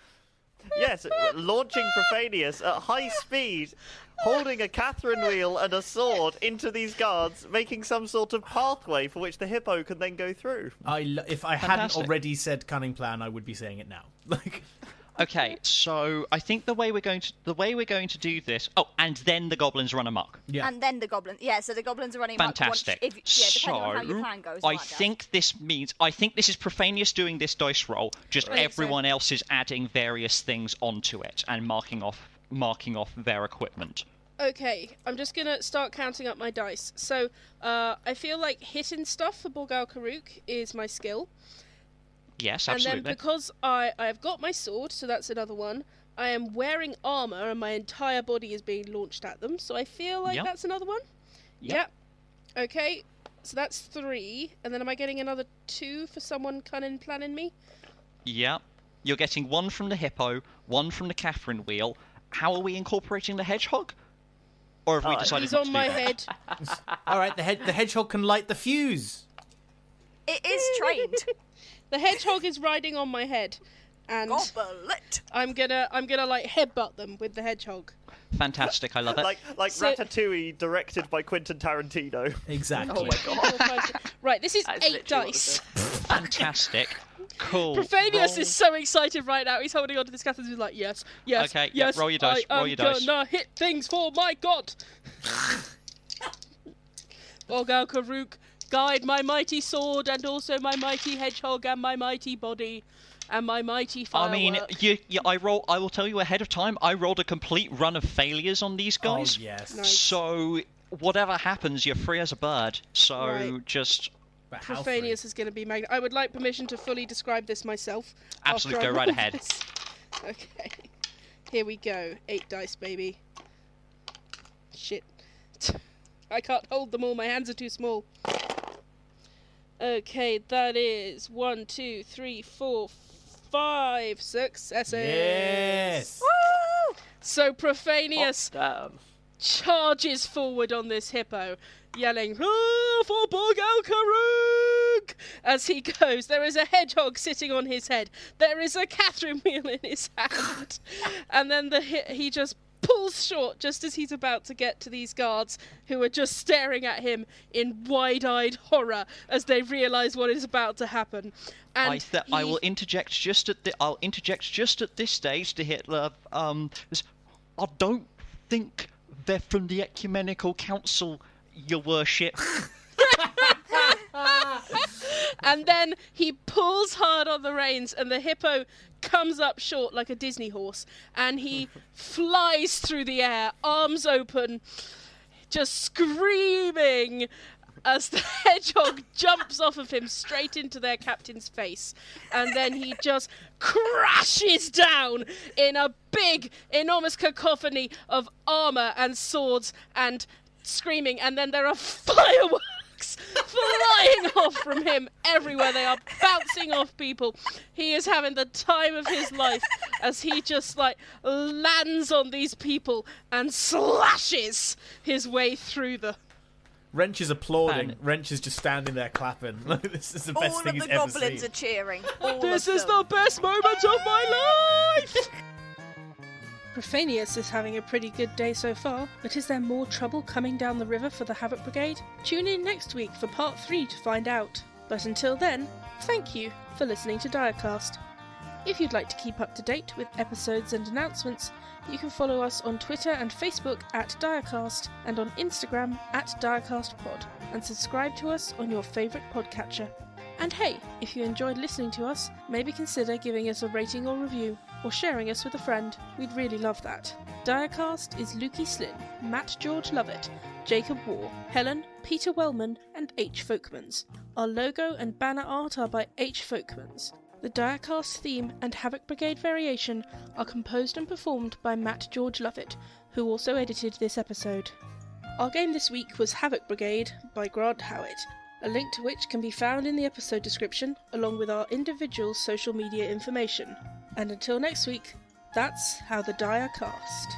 [SPEAKER 4] Yes, launching Profanius at high speed, holding a Catherine wheel and a sword into these guards, making some sort of pathway for which the hippo can then go through.
[SPEAKER 2] If I hadn't already said cunning plan, I would be saying it now.
[SPEAKER 3] Okay, so I think the way we're going to do this. Oh, and then the goblins run amok.
[SPEAKER 2] Yeah.
[SPEAKER 8] And then the goblins. Yeah, so the goblins are running
[SPEAKER 3] Fantastic.
[SPEAKER 8] amok depending on how your plan goes.
[SPEAKER 3] I think this is Profanius doing this dice roll. Just everyone else is adding various things onto it and marking off their equipment.
[SPEAKER 1] Okay, I'm just gonna start counting up my dice. So, I feel like hitting stuff for Bog-Al-Karukk is my skill.
[SPEAKER 3] Yes, absolutely.
[SPEAKER 1] And then because I've got my sword, so that's another one. I am wearing armor, and my entire body is being launched at them. So I feel like that's another one.
[SPEAKER 3] Yep.
[SPEAKER 1] Okay, so that's 3. And then am I getting another 2 for someone cunning planning me?
[SPEAKER 3] Yeah. You're getting 1 from the hippo, 1 from the Catherine wheel. How are we incorporating the hedgehog? Or have we decided
[SPEAKER 1] He's
[SPEAKER 3] not
[SPEAKER 1] on
[SPEAKER 3] to
[SPEAKER 1] my
[SPEAKER 3] do that?
[SPEAKER 1] head.
[SPEAKER 2] All right, the hedgehog can light the fuse.
[SPEAKER 8] It is trained.
[SPEAKER 1] The hedgehog is riding on my head, and
[SPEAKER 8] Goblet.
[SPEAKER 1] I'm gonna like headbutt them with the hedgehog.
[SPEAKER 3] Fantastic, I love it.
[SPEAKER 4] Like
[SPEAKER 1] So-
[SPEAKER 4] Ratatouille, directed by Quentin Tarantino.
[SPEAKER 2] Exactly.
[SPEAKER 6] Oh my god.
[SPEAKER 1] Right, this is
[SPEAKER 6] That is
[SPEAKER 1] 8
[SPEAKER 6] literally what
[SPEAKER 1] dice.
[SPEAKER 3] Fantastic. Cool.
[SPEAKER 1] Profanius
[SPEAKER 3] Roll-
[SPEAKER 1] is so excited right now. He's holding on to this Catherine. He's like, yes,
[SPEAKER 3] Okay, yeah,
[SPEAKER 1] yes.
[SPEAKER 3] roll your dice, roll your dice.
[SPEAKER 1] I'm gonna hit things for my god. Bog-Al-Karukk, guide my mighty sword and also my mighty hedgehog and my mighty body and my mighty firework.
[SPEAKER 3] I mean, I will tell you ahead of time. I rolled a complete run of failures on these guys.
[SPEAKER 2] Oh, yes.
[SPEAKER 1] Nice.
[SPEAKER 3] So whatever happens, you're free as a bird. So
[SPEAKER 1] Right.
[SPEAKER 3] just
[SPEAKER 2] But how free?
[SPEAKER 1] Profanius is going to be magnificent. I would like permission to fully describe this myself.
[SPEAKER 3] Absolutely,
[SPEAKER 1] after I
[SPEAKER 3] go right
[SPEAKER 1] roll
[SPEAKER 3] ahead.
[SPEAKER 1] this. Okay. Here we go. 8 dice, baby. Shit. I can't hold them all. My hands are too small. Okay, that is 1, 2, 3, 4, 5 successes.
[SPEAKER 2] Yes.
[SPEAKER 1] Woo! So Profanius
[SPEAKER 6] Damn.
[SPEAKER 1] charges forward on this hippo, yelling, "Ah, for Bog-Al-Karukk!" As he goes. There is a hedgehog sitting on his head. There is a Catherine wheel in his hand. And then he just pulls short just as he's about to get to these guards who are just staring at him in wide-eyed horror as they realise what is about to happen. And
[SPEAKER 3] I will interject just at this stage to Hitler. I don't think they're from the Ecumenical Council, Your Worship.
[SPEAKER 1] And then he pulls hard on the reins, and the hippo comes up short like a Disney horse, and he flies through the air, arms open, just screaming as the hedgehog jumps off of him straight into their captain's face. And then he just crashes down in a big, enormous cacophony of armour and swords and screaming, and then there are fireworks flying off from him everywhere. They are bouncing off people. He is having the time of his life as he just lands on these people and slashes his way through them.
[SPEAKER 2] Wrench is applauding. Wrench is just standing there clapping. This is the best
[SPEAKER 8] All
[SPEAKER 2] thing
[SPEAKER 8] of
[SPEAKER 2] he's
[SPEAKER 8] the
[SPEAKER 2] ever
[SPEAKER 8] goblins
[SPEAKER 2] seen.
[SPEAKER 8] are cheering. All
[SPEAKER 1] This
[SPEAKER 8] of
[SPEAKER 1] is
[SPEAKER 8] them.
[SPEAKER 1] the best moment of my life! Profanius is having a pretty good day so far, but is there more trouble coming down the river for the Havoc Brigade? Tune in next week for part 3 to find out. But until then, thank you for listening to Direcast. If you'd like to keep up to date with episodes and announcements, you can follow us on Twitter and Facebook at Direcast and on Instagram at DirecastPod, and subscribe to us on your favourite podcatcher. And hey, if you enjoyed listening to us, maybe consider giving us a rating or review, or sharing us with a friend. We'd really love that. Direcast is Lukey Slynn, Matt George Lovett, Jacob War, Helen, Peter Wellman, and H Folkmans. Our logo and banner art are by H Folkmans. The Direcast theme and Havoc Brigade Variation are composed and performed by Matt George Lovett, who also edited this episode. Our game this week was Havoc Brigade by Grant Howitt. a link to which can be found in the episode description, along with our individual social media information. And until next week, that's how the die are cast.